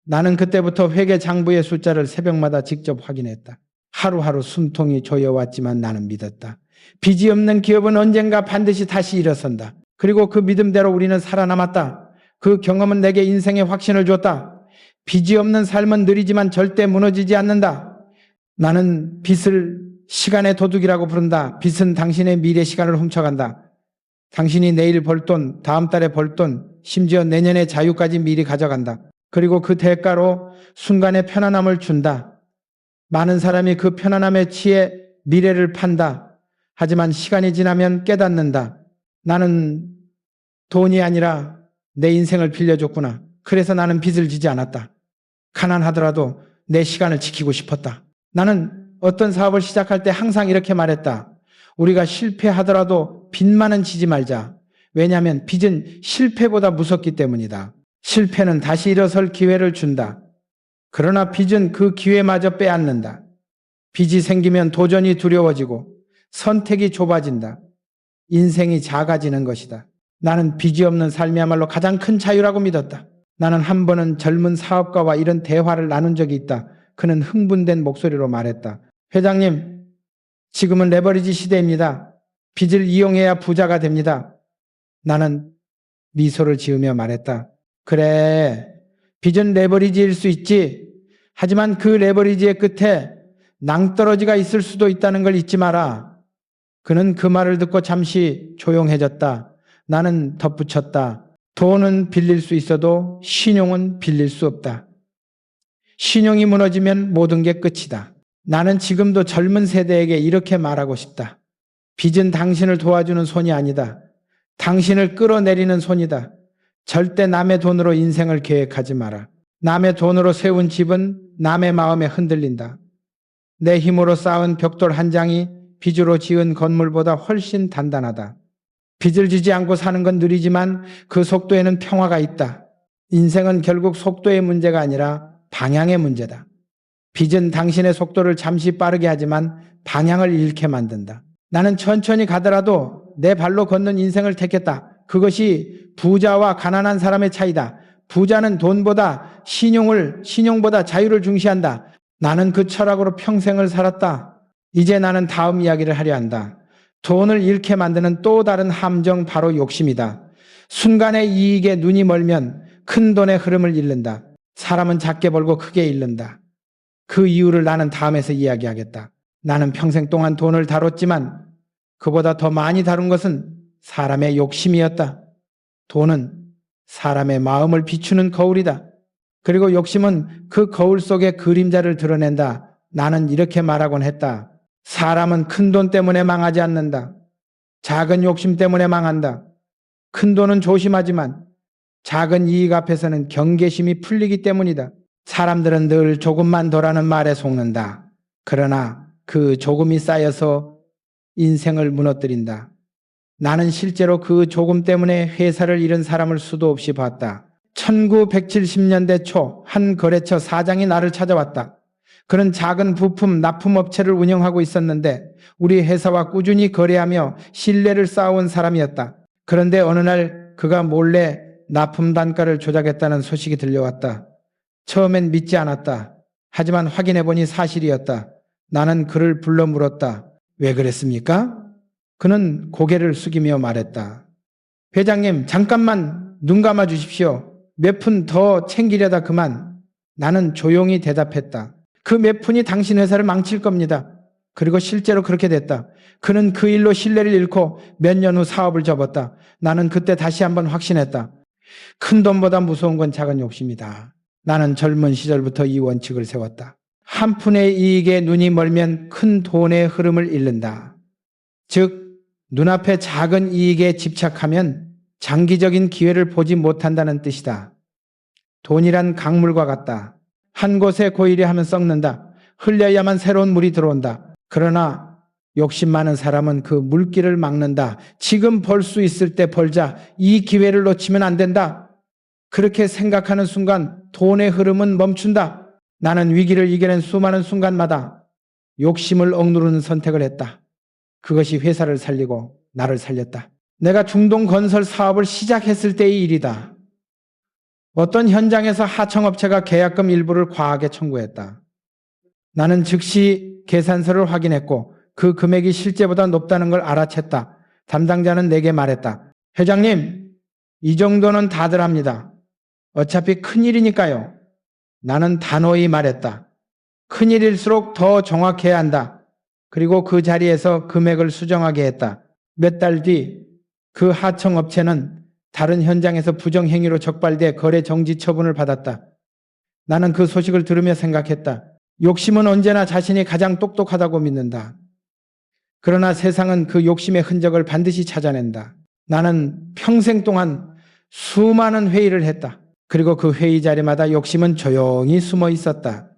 나는 그때부터 회계 장부의 숫자를 새벽마다 직접 확인했다. 하루하루 숨통이 조여왔지만 나는 믿었다. 빚이 없는 기업은 언젠가 반드시 다시 일어선다. 그리고 그 믿음대로 우리는 살아남았다. 그 경험은 내게 인생의 확신을 줬다. 빚이 없는 삶은 느리지만 절대 무너지지 않는다. 나는 빚을 시간의 도둑이라고 부른다. 빚은 당신의 미래 시간을 훔쳐간다. 당신이 내일 벌 돈, 다음 달에 벌 돈, 심지어 내년의 자유까지 미리 가져간다. 그리고 그 대가로 순간의 편안함을 준다. 많은 사람이 그 편안함에 취해 미래를 판다. 하지만 시간이 지나면 깨닫는다. 나는 돈이 아니라 내 인생을 빌려줬구나. 그래서 나는 빚을 지지 않았다. 가난하더라도 내 시간을 지키고 싶었다. 나는 어떤 사업을 시작할 때 항상 이렇게 말했다. 우리가 실패하더라도 빚만은 지지 말자. 왜냐하면 빚은 실패보다 무섭기 때문이다. 실패는 다시 일어설 기회를 준다. 그러나 빚은 그 기회마저 빼앗는다. 빚이 생기면 도전이 두려워지고 선택이 좁아진다. 인생이 작아지는 것이다. 나는 빚이 없는 삶이야말로 가장 큰 자유라고 믿었다. 나는 한 번은 젊은 사업가와 이런 대화를 나눈 적이 있다. 그는 흥분된 목소리로 말했다. 회장님, 지금은 레버리지 시대입니다. 빚을 이용해야 부자가 됩니다. 나는 미소를 지으며 말했다. 그래, 빚은 레버리지일 수 있지. 하지만 그 레버리지의 끝에 낭떠러지가 있을 수도 있다는 걸 잊지 마라. 그는 그 말을 듣고 잠시 조용해졌다. 나는 덧붙였다. 돈은 빌릴 수 있어도 신용은 빌릴 수 없다. 신용이 무너지면 모든 게 끝이다. 나는 지금도 젊은 세대에게 이렇게 말하고 싶다. 빚은 당신을 도와주는 손이 아니다. 당신을 끌어내리는 손이다. 절대 남의 돈으로 인생을 계획하지 마라. 남의 돈으로 세운 집은 남의 마음에 흔들린다. 내 힘으로 쌓은 벽돌 한 장이 빚으로 지은 건물보다 훨씬 단단하다. 빚을 지지 않고 사는 건 느리지만 그 속도에는 평화가 있다. 인생은 결국 속도의 문제가 아니라 방향의 문제다. 빚은 당신의 속도를 잠시 빠르게 하지만 방향을 잃게 만든다. 나는 천천히 가더라도 내 발로 걷는 인생을 택했다. 그것이 부자와 가난한 사람의 차이다. 부자는 돈보다 신용보다 자유를 중시한다. 나는 그 철학으로 평생을 살았다. 이제 나는 다음 이야기를 하려 한다. 돈을 잃게 만드는 또 다른 함정, 바로 욕심이다. 순간의 이익에 눈이 멀면 큰 돈의 흐름을 잃는다. 사람은 작게 벌고 크게 잃는다. 그 이유를 나는 다음에서 이야기하겠다. 나는 평생 동안 돈을 다뤘지만 그보다 더 많이 다룬 것은 사람의 욕심이었다. 돈은 사람의 마음을 비추는 거울이다. 그리고 욕심은 그 거울 속의 그림자를 드러낸다. 나는 이렇게 말하곤 했다. 사람은 큰 돈 때문에 망하지 않는다. 작은 욕심 때문에 망한다. 큰 돈은 조심하지만 작은 이익 앞에서는 경계심이 풀리기 때문이다. 사람들은 늘 조금만 더라는 말에 속는다. 그러나 그 조금이 쌓여서 인생을 무너뜨린다. 나는 실제로 그 조금 때문에 회사를 잃은 사람을 수도 없이 봤다. 1970년대 초 한 거래처 사장이 나를 찾아왔다. 그는 작은 부품 납품업체를 운영하고 있었는데 우리 회사와 꾸준히 거래하며 신뢰를 쌓아온 사람이었다. 그런데 어느 날 그가 몰래 납품 단가를 조작했다는 소식이 들려왔다. 처음엔 믿지 않았다. 하지만 확인해보니 사실이었다. 나는 그를 불러 물었다. 왜 그랬습니까? 그는 고개를 숙이며 말했다. 회장님, 잠깐만 눈 감아 주십시오. 몇 푼 더 챙기려다 그만. 나는 조용히 대답했다. 그 몇 푼이 당신 회사를 망칠 겁니다. 그리고 실제로 그렇게 됐다. 그는 그 일로 신뢰를 잃고 몇 년 후 사업을 접었다. 나는 그때 다시 한번 확신했다. 큰 돈보다 무서운 건 작은 욕심이다. 나는 젊은 시절부터 이 원칙을 세웠다. 한 푼의 이익에 눈이 멀면 큰 돈의 흐름을 잃는다. 즉, 눈앞의 작은 이익에 집착하면 장기적인 기회를 보지 못한다는 뜻이다. 돈이란 강물과 같다. 한 곳에 고이려 하면 썩는다. 흘려야만 새로운 물이 들어온다. 그러나 욕심 많은 사람은 그 물길을 막는다. 지금 벌 수 있을 때 벌자. 이 기회를 놓치면 안 된다. 그렇게 생각하는 순간 돈의 흐름은 멈춘다. 나는 위기를 이겨낸 수많은 순간마다 욕심을 억누르는 선택을 했다. 그것이 회사를 살리고 나를 살렸다. 내가 중동 건설 사업을 시작했을 때의 일이다. 어떤 현장에서 하청업체가 계약금 일부를 과하게 청구했다. 나는 즉시 계산서를 확인했고 그 금액이 실제보다 높다는 걸 알아챘다. 담당자는 내게 말했다. 회장님, 이 정도는 다들 합니다. 어차피 큰일이니까요. 나는 단호히 말했다. 큰일일수록 더 정확해야 한다. 그리고 그 자리에서 금액을 수정하게 했다. 몇 달 뒤 그 하청업체는 다른 현장에서 부정행위로 적발돼 거래 정지 처분을 받았다. 나는 그 소식을 들으며 생각했다. 욕심은 언제나 자신이 가장 똑똑하다고 믿는다. 그러나 세상은 그 욕심의 흔적을 반드시 찾아낸다. 나는 평생 동안 수많은 회의를 했다. 그리고 그 회의 자리마다 욕심은 조용히 숨어 있었다.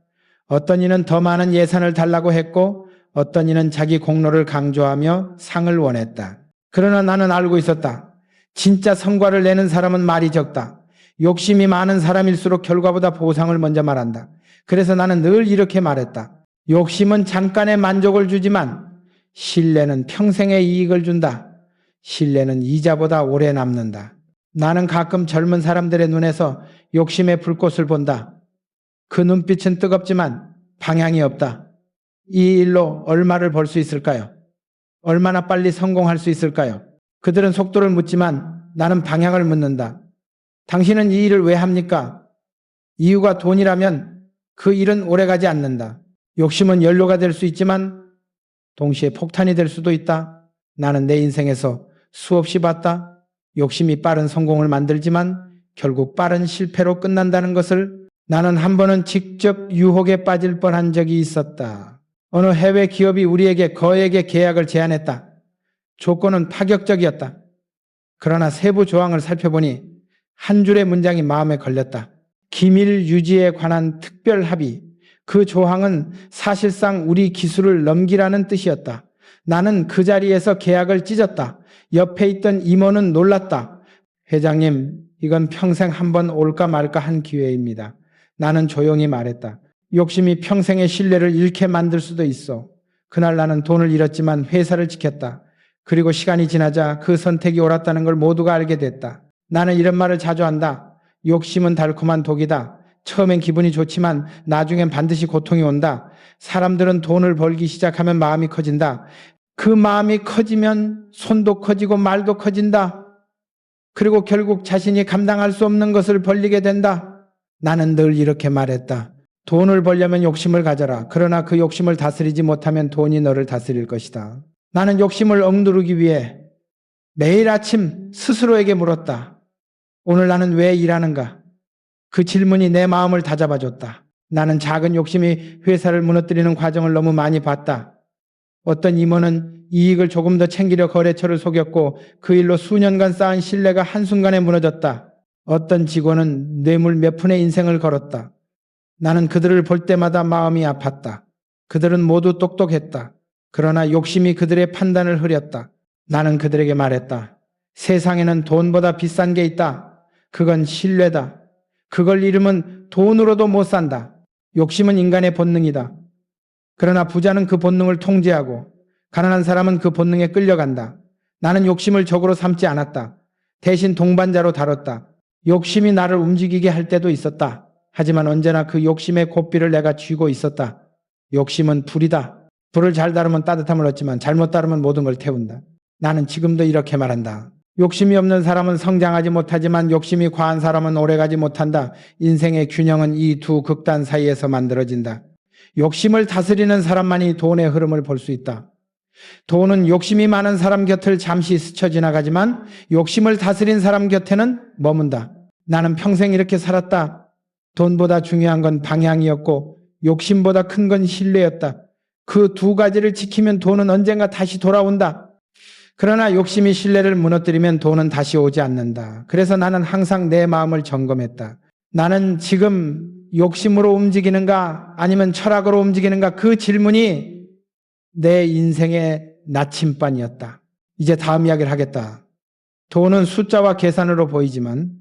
어떤 이는 더 많은 예산을 달라고 했고 어떤 이는 자기 공로를 강조하며 상을 원했다. 그러나 나는 알고 있었다. 진짜 성과를 내는 사람은 말이 적다. 욕심이 많은 사람일수록 결과보다 보상을 먼저 말한다. 그래서 나는 늘 이렇게 말했다. 욕심은 잠깐의 만족을 주지만 신뢰는 평생의 이익을 준다. 신뢰는 이자보다 오래 남는다. 나는 가끔 젊은 사람들의 눈에서 욕심의 불꽃을 본다. 그 눈빛은 뜨겁지만 방향이 없다. 이 일로 얼마를 벌 수 있을까요? 얼마나 빨리 성공할 수 있을까요? 그들은 속도를 묻지만 나는 방향을 묻는다. 당신은 이 일을 왜 합니까? 이유가 돈이라면 그 일은 오래가지 않는다. 욕심은 연료가 될 수 있지만 동시에 폭탄이 될 수도 있다. 나는 내 인생에서 수없이 봤다. 욕심이 빠른 성공을 만들지만 결국 빠른 실패로 끝난다는 것을 나는 한 번은 직접 유혹에 빠질 뻔한 적이 있었다. 어느 해외 기업이 우리에게 거액의 계약을 제안했다. 조건은 파격적이었다. 그러나 세부 조항을 살펴보니 한 줄의 문장이 마음에 걸렸다. 기밀 유지에 관한 특별 합의. 그 조항은 사실상 우리 기술을 넘기라는 뜻이었다. 나는 그 자리에서 계약을 찢었다. 옆에 있던 임원은 놀랐다. 회장님, 이건 평생 한 번 올까 말까 한 기회입니다. 나는 조용히 말했다. 욕심이 평생의 신뢰를 잃게 만들 수도 있어. 그날 나는 돈을 잃었지만 회사를 지켰다. 그리고 시간이 지나자 그 선택이 옳았다는 걸 모두가 알게 됐다. 나는 이런 말을 자주 한다. 욕심은 달콤한 독이다. 처음엔 기분이 좋지만 나중엔 반드시 고통이 온다. 사람들은 돈을 벌기 시작하면 마음이 커진다. 그 마음이 커지면 손도 커지고 말도 커진다. 그리고 결국 자신이 감당할 수 없는 것을 벌리게 된다. 나는 늘 이렇게 말했다. 돈을 벌려면 욕심을 가져라. 그러나 그 욕심을 다스리지 못하면 돈이 너를 다스릴 것이다. 나는 욕심을 억누르기 위해 매일 아침 스스로에게 물었다. 오늘 나는 왜 일하는가? 그 질문이 내 마음을 다잡아줬다. 나는 작은 욕심이 회사를 무너뜨리는 과정을 너무 많이 봤다. 어떤 임원은 이익을 조금 더 챙기려 거래처를 속였고 그 일로 수년간 쌓은 신뢰가 한순간에 무너졌다. 어떤 직원은 뇌물 몇 푼의 인생을 걸었다. 나는 그들을 볼 때마다 마음이 아팠다. 그들은 모두 똑똑했다. 그러나 욕심이 그들의 판단을 흐렸다. 나는 그들에게 말했다. 세상에는 돈보다 비싼 게 있다. 그건 신뢰다. 그걸 잃으면 돈으로도 못 산다. 욕심은 인간의 본능이다. 그러나 부자는 그 본능을 통제하고 가난한 사람은 그 본능에 끌려간다. 나는 욕심을 적으로 삼지 않았다. 대신 동반자로 다뤘다. 욕심이 나를 움직이게 할 때도 있었다. 하지만 언제나 그 욕심의 고삐를 내가 쥐고 있었다. 욕심은 불이다. 불을 잘 다루면 따뜻함을 얻지만 잘못 다루면 모든 걸 태운다. 나는 지금도 이렇게 말한다. 욕심이 없는 사람은 성장하지 못하지만 욕심이 과한 사람은 오래가지 못한다. 인생의 균형은 이 두 극단 사이에서 만들어진다. 욕심을 다스리는 사람만이 돈의 흐름을 볼 수 있다. 돈은 욕심이 많은 사람 곁을 잠시 스쳐 지나가지만 욕심을 다스린 사람 곁에는 머문다. 나는 평생 이렇게 살았다. 돈보다 중요한 건 방향이었고 욕심보다 큰 건 신뢰였다. 그 두 가지를 지키면 돈은 언젠가 다시 돌아온다. 그러나 욕심이 신뢰를 무너뜨리면 돈은 다시 오지 않는다. 그래서 나는 항상 내 마음을 점검했다. 나는 지금 욕심으로 움직이는가 아니면 철학으로 움직이는가, 그 질문이 내 인생의 나침반이었다. 이제 다음 이야기를 하겠다. 돈은 숫자와 계산으로 보이지만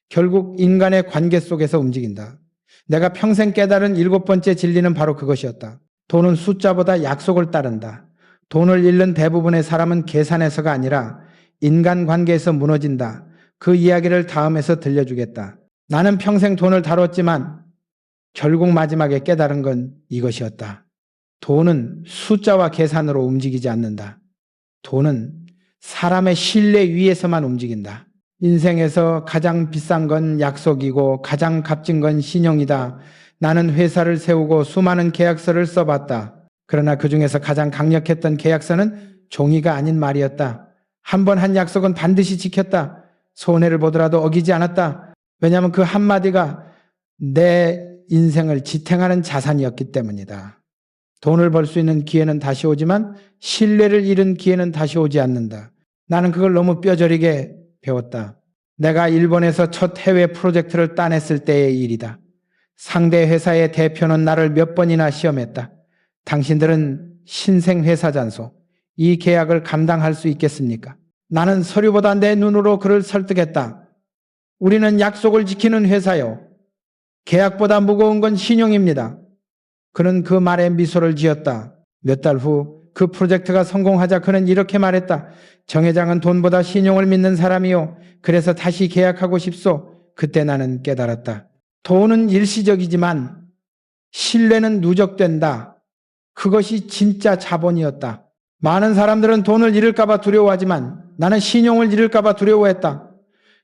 결국 인간의 관계 속에서 움직인다. 내가 평생 깨달은 7번째 진리는 바로 그것이었다. 돈은 숫자보다 약속을 따른다. 돈을 잃는 대부분의 사람은 계산에서가 아니라 인간관계에서 무너진다. 그 이야기를 다음에서 들려주겠다. 나는 평생 돈을 다뤘지만 결국 마지막에 깨달은 건 이것이었다. 돈은 숫자와 계산으로 움직이지 않는다. 돈은 사람의 신뢰 위에서만 움직인다. 인생에서 가장 비싼 건 약속이고 가장 값진 건 신용이다. 나는 회사를 세우고 수많은 계약서를 써봤다. 그러나 그 중에서 가장 강력했던 계약서는 종이가 아닌 말이었다. 한 번 한 약속은 반드시 지켰다. 손해를 보더라도 어기지 않았다. 왜냐하면 그 한마디가 내 인생을 지탱하는 자산이었기 때문이다. 돈을 벌 수 있는 기회는 다시 오지만 신뢰를 잃은 기회는 다시 오지 않는다. 나는 그걸 너무 뼈저리게 배웠다. 내가 일본에서 첫 해외 프로젝트를 따냈을 때의 일이다. 상대 회사의 대표는 나를 몇 번이나 시험했다. 당신들은 신생회사잔소, 이 계약을 감당할 수 있겠습니까? 나는 서류보다 내 눈으로 그를 설득했다. 우리는 약속을 지키는 회사요. 계약보다 무거운 건 신용입니다. 그는 그 말에 미소를 지었다. 몇 달 후 그 프로젝트가 성공하자 그는 이렇게 말했다. 정 회장은 돈보다 신용을 믿는 사람이요. 그래서 다시 계약하고 싶소. 그때 나는 깨달았다. 돈은 일시적이지만 신뢰는 누적된다. 그것이 진짜 자본이었다. 많은 사람들은 돈을 잃을까봐 두려워하지만 나는 신용을 잃을까봐 두려워했다.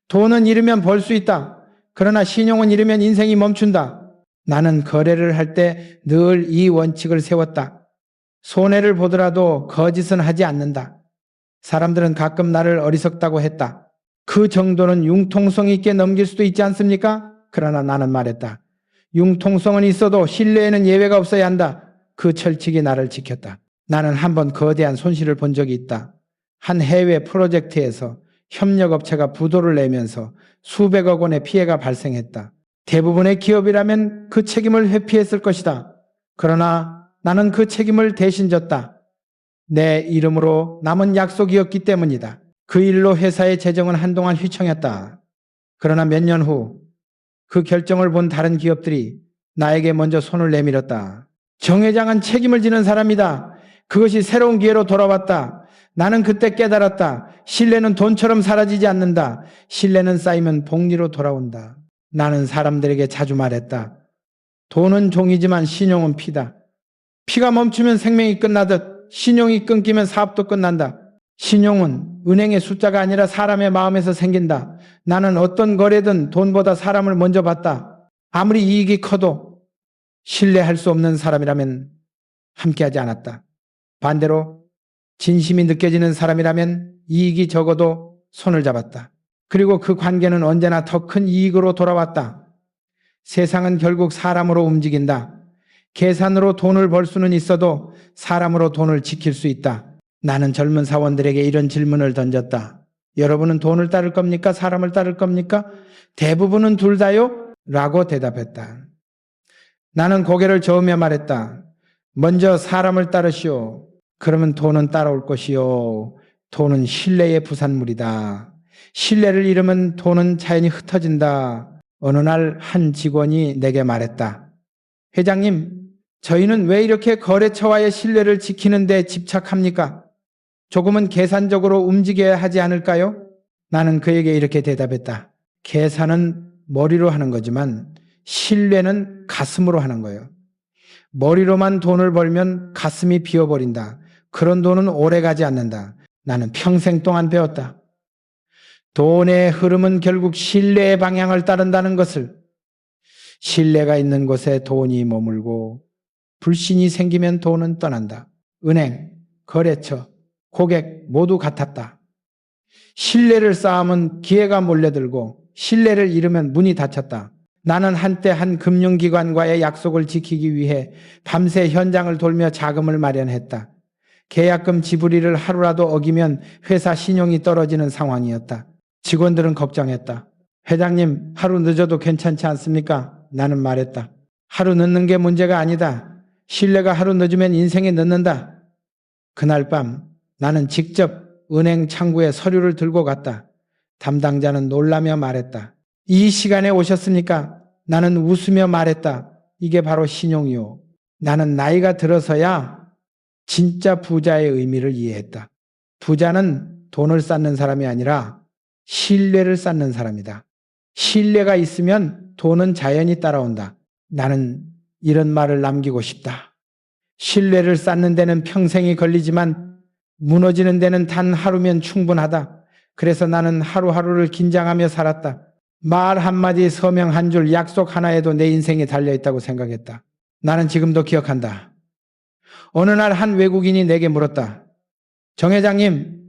돈은 잃으면 벌 수 있다. 그러나 신용은 잃으면 인생이 멈춘다. 나는 거래를 할 때 늘 이 원칙을 세웠다. 손해를 보더라도 거짓은 하지 않는다. 사람들은 가끔 나를 어리석다고 했다. 그 정도는 융통성 있게 넘길 수도 있지 않습니까? 그러나 나는 말했다. 융통성은 있어도 신뢰에는 예외가 없어야 한다. 그 철칙이 나를 지켰다. 나는 한번 거대한 손실을 본 적이 있다. 한 해외 프로젝트에서 협력업체가 부도를 내면서 수백억 원의 피해가 발생했다. 대부분의 기업이라면 그 책임을 회피했을 것이다. 그러나 나는 그 책임을 대신 졌다. 내 이름으로 남은 약속이었기 때문이다. 그 일로 회사의 재정은 한동안 휘청였다. 그러나 몇 년 후 그 결정을 본 다른 기업들이 나에게 먼저 손을 내밀었다. 정 회장은 책임을 지는 사람이다. 그것이 새로운 기회로 돌아왔다. 나는 그때 깨달았다. 신뢰는 돈처럼 사라지지 않는다. 신뢰는 쌓이면 복리로 돌아온다. 나는 사람들에게 자주 말했다. 돈은 종이지만 신용은 피다. 피가 멈추면 생명이 끝나듯 신용이 끊기면 사업도 끝난다. 신용은 은행의 숫자가 아니라 사람의 마음에서 생긴다. 나는 어떤 거래든 돈보다 사람을 먼저 봤다. 아무리 이익이 커도 신뢰할 수 없는 사람이라면 함께하지 않았다. 반대로 진심이 느껴지는 사람이라면 이익이 적어도 손을 잡았다. 그리고 그 관계는 언제나 더 큰 이익으로 돌아왔다. 세상은 결국 사람으로 움직인다. 계산으로 돈을 벌 수는 있어도 사람으로 돈을 지킬 수 있다. 나는 젊은 사원들에게 이런 질문을 던졌다. 여러분은 돈을 따를 겁니까? 사람을 따를 겁니까? 대부분은 둘 다요? 라고 대답했다. 나는 고개를 저으며 말했다. 먼저 사람을 따르시오. 그러면 돈은 따라올 것이요. 돈은 신뢰의 부산물이다. 신뢰를 잃으면 돈은 자연히 흩어진다. 어느 날 한 직원이 내게 말했다. 회장님, 저희는 왜 이렇게 거래처와의 신뢰를 지키는 데 집착합니까? 조금은 계산적으로 움직여야 하지 않을까요? 나는 그에게 이렇게 대답했다. 계산은 머리로 하는 거지만 신뢰는 가슴으로 하는 거예요. 머리로만 돈을 벌면 가슴이 비어버린다. 그런 돈은 오래가지 않는다. 나는 평생 동안 배웠다. 돈의 흐름은 결국 신뢰의 방향을 따른다는 것을. 신뢰가 있는 곳에 돈이 머물고 불신이 생기면 돈은 떠난다. 은행, 거래처, 고객 모두 같았다. 신뢰를 쌓으면 기회가 몰려들고 신뢰를 잃으면 문이 닫혔다. 나는 한때 한 금융기관과의 약속을 지키기 위해 밤새 현장을 돌며 자금을 마련했다. 계약금 지불일을 하루라도 어기면 회사 신용이 떨어지는 상황이었다. 직원들은 걱정했다. 회장님, 하루 늦어도 괜찮지 않습니까? 나는 말했다. 하루 늦는 게 문제가 아니다. 신뢰가 하루 늦으면 인생이 늦는다. 그날 밤 나는 직접 은행 창구에 서류를 들고 갔다. 담당자는 놀라며 말했다. 이 시간에 오셨습니까? 나는 웃으며 말했다. 이게 바로 신용이요. 나는 나이가 들어서야 진짜 부자의 의미를 이해했다. 부자는 돈을 쌓는 사람이 아니라 신뢰를 쌓는 사람이다. 신뢰가 있으면 돈은 자연히 따라온다. 나는 이런 말을 남기고 싶다. 신뢰를 쌓는 데는 평생이 걸리지만 무너지는 데는 단 하루면 충분하다. 그래서 나는 하루하루를 긴장하며 살았다. 말 한마디, 서명 한 줄, 약속 하나에도 내 인생이 달려있다고 생각했다. 나는 지금도 기억한다. 어느 날 한 외국인이 내게 물었다. 정 회장님,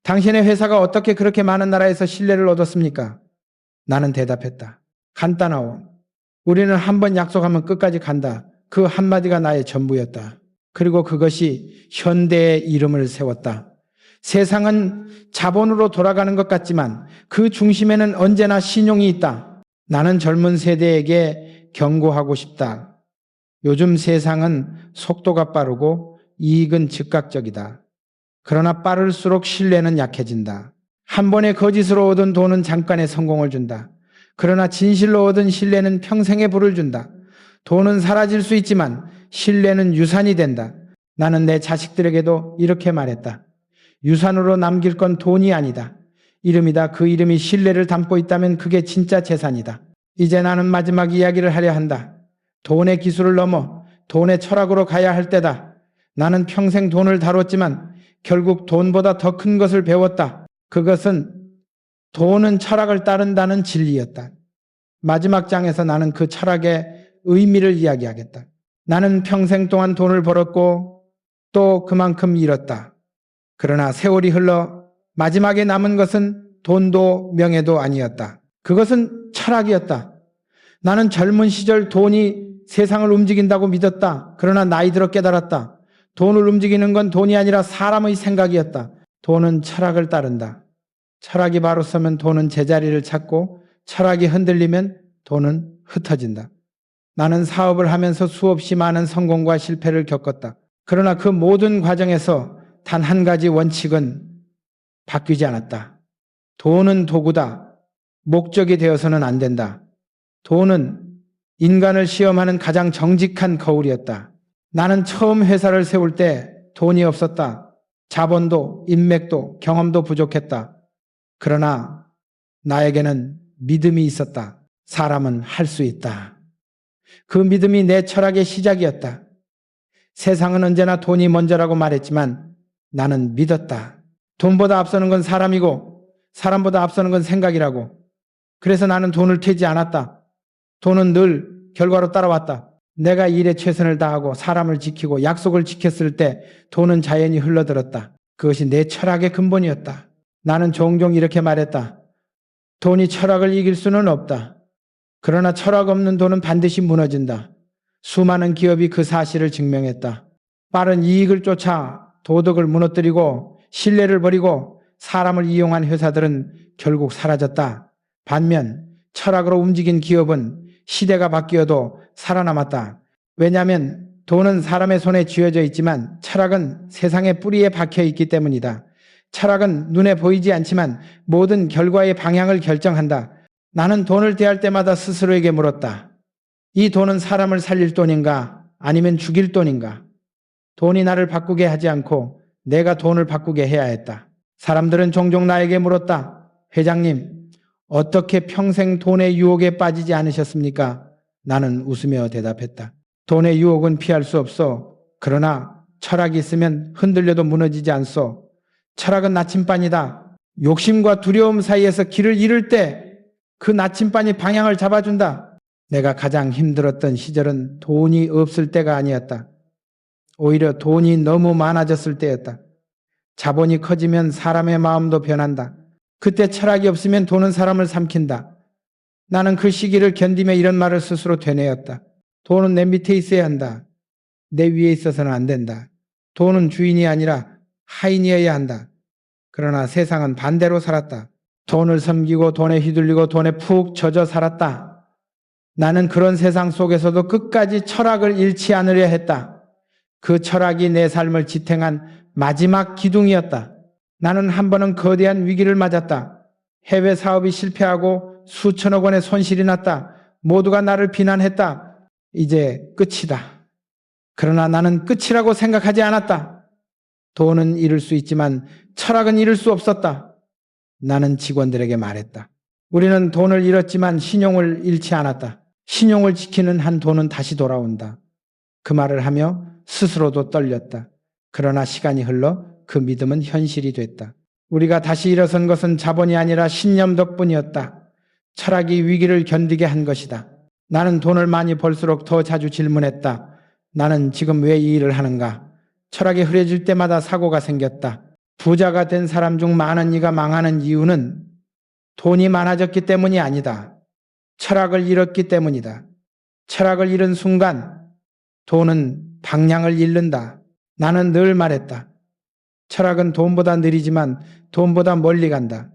당신의 회사가 어떻게 그렇게 많은 나라에서 신뢰를 얻었습니까? 나는 대답했다. 간단하오. 우리는 한 번 약속하면 끝까지 간다. 그 한마디가 나의 전부였다. 그리고 그것이 현대의 이름을 세웠다. 세상은 자본으로 돌아가는 것 같지만 그 중심에는 언제나 신용이 있다. 나는 젊은 세대에게 경고하고 싶다. 요즘 세상은 속도가 빠르고 이익은 즉각적이다. 그러나 빠를수록 신뢰는 약해진다. 한 번의 거짓으로 얻은 돈은 잠깐의 성공을 준다. 그러나 진실로 얻은 신뢰는 평생의 부를 준다. 돈은 사라질 수 있지만 신뢰는 유산이 된다. 나는 내 자식들에게도 이렇게 말했다. 유산으로 남길 건 돈이 아니다. 이름이다. 그 이름이 신뢰를 담고 있다면 그게 진짜 재산이다. 이제 나는 마지막 이야기를 하려 한다. 돈의 기술을 넘어 돈의 철학으로 가야 할 때다. 나는 평생 돈을 다뤘지만 결국 돈보다 더 큰 것을 배웠다. 그것은 돈은 철학을 따른다는 진리였다. 마지막 장에서 나는 그 철학의 의미를 이야기하겠다. 나는 평생 동안 돈을 벌었고 또 그만큼 잃었다. 그러나 세월이 흘러 마지막에 남은 것은 돈도 명예도 아니었다. 그것은 철학이었다. 나는 젊은 시절 돈이 세상을 움직인다고 믿었다. 그러나 나이 들어 깨달았다. 돈을 움직이는 건 돈이 아니라 사람의 생각이었다. 돈은 철학을 따른다. 철학이 바로 서면 돈은 제자리를 찾고 철학이 흔들리면 돈은 흩어진다. 나는 사업을 하면서 수없이 많은 성공과 실패를 겪었다. 그러나 그 모든 과정에서 단 한 가지 원칙은 바뀌지 않았다. 돈은 도구다. 목적이 되어서는 안 된다. 돈은 인간을 시험하는 가장 정직한 거울이었다. 나는 처음 회사를 세울 때 돈이 없었다. 자본도 인맥도 경험도 부족했다. 그러나 나에게는 믿음이 있었다. 사람은 할 수 있다. 그 믿음이 내 철학의 시작이었다. 세상은 언제나 돈이 먼저라고 말했지만 나는 믿었다. 돈보다 앞서는 건 사람이고 사람보다 앞서는 건 생각이라고. 그래서 나는 돈을 캐지 않았다. 돈은 늘 결과로 따라왔다. 내가 일에 최선을 다하고 사람을 지키고 약속을 지켰을 때 돈은 자연히 흘러들었다. 그것이 내 철학의 근본이었다. 나는 종종 이렇게 말했다. 돈이 철학을 이길 수는 없다. 그러나 철학 없는 돈은 반드시 무너진다. 수많은 기업이 그 사실을 증명했다. 빠른 이익을 쫓아 도덕을 무너뜨리고 신뢰를 버리고 사람을 이용한 회사들은 결국 사라졌다. 반면 철학으로 움직인 기업은 시대가 바뀌어도 살아남았다. 왜냐하면 돈은 사람의 손에 쥐어져 있지만 철학은 세상의 뿌리에 박혀 있기 때문이다. 철학은 눈에 보이지 않지만 모든 결과의 방향을 결정한다. 나는 돈을 대할 때마다 스스로에게 물었다. 이 돈은 사람을 살릴 돈인가 아니면 죽일 돈인가? 돈이 나를 바꾸게 하지 않고 내가 돈을 바꾸게 해야 했다. 사람들은 종종 나에게 물었다. 회장님, 어떻게 평생 돈의 유혹에 빠지지 않으셨습니까? 나는 웃으며 대답했다. 돈의 유혹은 피할 수 없어. 그러나 철학이 있으면 흔들려도 무너지지 않소. 철학은 나침반이다. 욕심과 두려움 사이에서 길을 잃을 때 그 나침반이 방향을 잡아준다. 내가 가장 힘들었던 시절은 돈이 없을 때가 아니었다. 오히려 돈이 너무 많아졌을 때였다. 자본이 커지면 사람의 마음도 변한다. 그때 철학이 없으면 돈은 사람을 삼킨다. 나는 그 시기를 견디며 이런 말을 스스로 되뇌었다. 돈은 내 밑에 있어야 한다. 내 위에 있어서는 안 된다. 돈은 주인이 아니라 하인이어야 한다. 그러나 세상은 반대로 살았다. 돈을 섬기고 돈에 휘둘리고 돈에 푹 젖어 살았다. 나는 그런 세상 속에서도 끝까지 철학을 잃지 않으려 했다. 그 철학이 내 삶을 지탱한 마지막 기둥이었다. 나는 한 번은 거대한 위기를 맞았다. 해외 사업이 실패하고 수천억 원의 손실이 났다. 모두가 나를 비난했다. 이제 끝이다. 그러나 나는 끝이라고 생각하지 않았다. 돈은 잃을 수 있지만 철학은 잃을 수 없었다. 나는 직원들에게 말했다. 우리는 돈을 잃었지만 신용을 잃지 않았다. 신용을 지키는 한 돈은 다시 돌아온다. 그 말을 하며 스스로도 떨렸다. 그러나 시간이 흘러 그 믿음은 현실이 됐다. 우리가 다시 일어선 것은 자본이 아니라 신념 덕분이었다. 철학이 위기를 견디게 한 것이다. 나는 돈을 많이 벌수록 더 자주 질문했다. 나는 지금 왜 이 일을 하는가? 철학이 흐려질 때마다 사고가 생겼다. 부자가 된 사람 중 많은 이가 망하는 이유는 돈이 많아졌기 때문이 아니다. 철학을 잃었기 때문이다. 철학을 잃은 순간 돈은 방향을 잃는다. 나는 늘 말했다. 철학은 돈보다 느리지만 돈보다 멀리 간다.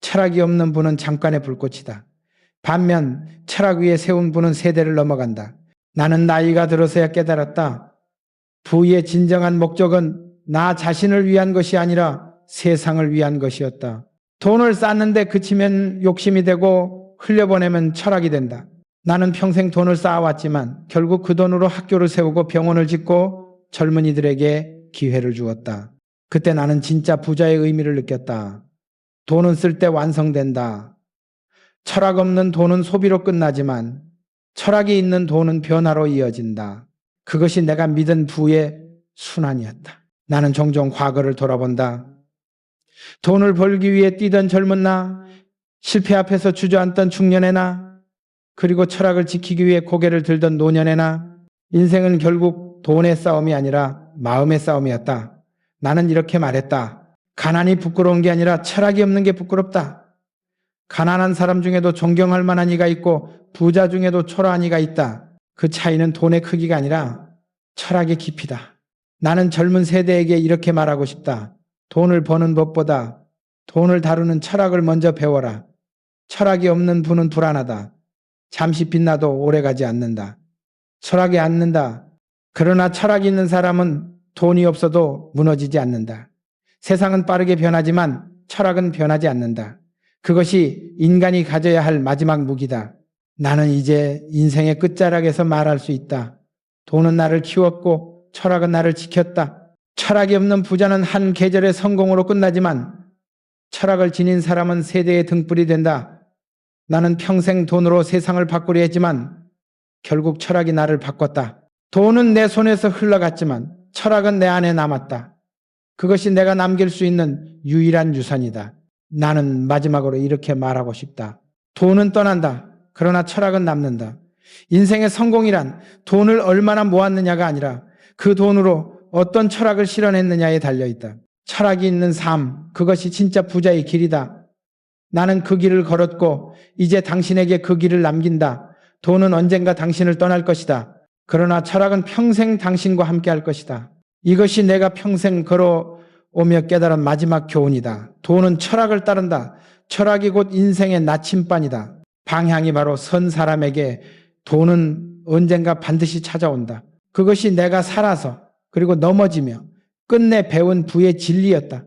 철학이 없는 분은 잠깐의 불꽃이다. 반면 철학 위에 세운 분은 세대를 넘어간다. 나는 나이가 들어서야 깨달았다. 부의 진정한 목적은 나 자신을 위한 것이 아니라 세상을 위한 것이었다. 돈을 쌓는데 그치면 욕심이 되고 흘려보내면 철학이 된다. 나는 평생 돈을 쌓아왔지만 결국 그 돈으로 학교를 세우고 병원을 짓고 젊은이들에게 기회를 주었다. 그때 나는 진짜 부자의 의미를 느꼈다. 돈은 쓸 때 완성된다. 철학 없는 돈은 소비로 끝나지만 철학이 있는 돈은 변화로 이어진다. 그것이 내가 믿은 부의 순환이었다. 나는 종종 과거를 돌아본다. 돈을 벌기 위해 뛰던 젊은 나, 실패 앞에서 주저앉던 중년의 나, 그리고 철학을 지키기 위해 고개를 들던 노년의 나, 인생은 결국 돈의 싸움이 아니라 마음의 싸움이었다. 나는 이렇게 말했다. 가난이 부끄러운 게 아니라 철학이 없는 게 부끄럽다. 가난한 사람 중에도 존경할 만한 이가 있고 부자 중에도 초라한 이가 있다. 그 차이는 돈의 크기가 아니라 철학의 깊이다. 나는 젊은 세대에게 이렇게 말하고 싶다. 돈을 버는 법보다 돈을 다루는 철학을 먼저 배워라. 철학이 없는 분은 불안하다. 잠시 빛나도 오래가지 않는다. 철학이 않는다. 그러나 철학이 있는 사람은 돈이 없어도 무너지지 않는다. 세상은 빠르게 변하지만 철학은 변하지 않는다. 그것이 인간이 가져야 할 마지막 무기다. 나는 이제 인생의 끝자락에서 말할 수 있다. 돈은 나를 키웠고 철학은 나를 지켰다. 철학이 없는 부자는 한 계절의 성공으로 끝나지만 철학을 지닌 사람은 세대의 등불이 된다. 나는 평생 돈으로 세상을 바꾸려 했지만 결국 철학이 나를 바꿨다. 돈은 내 손에서 흘러갔지만 철학은 내 안에 남았다. 그것이 내가 남길 수 있는 유일한 유산이다. 나는 마지막으로 이렇게 말하고 싶다. 돈은 떠난다. 그러나 철학은 남는다. 인생의 성공이란 돈을 얼마나 모았느냐가 아니라 그 돈으로 어떤 철학을 실현했느냐에 달려있다. 철학이 있는 삶, 그것이 진짜 부자의 길이다. 나는 그 길을 걸었고 이제 당신에게 그 길을 남긴다. 돈은 언젠가 당신을 떠날 것이다. 그러나 철학은 평생 당신과 함께 할 것이다. 이것이 내가 평생 걸어오며 깨달은 마지막 교훈이다. 돈은 철학을 따른다. 철학이 곧 인생의 나침반이다. 방향이 바로 선 사람에게 돈은 언젠가 반드시 찾아온다. 그것이 내가 살아서 그리고 넘어지며 끝내 배운 부의 진리였다.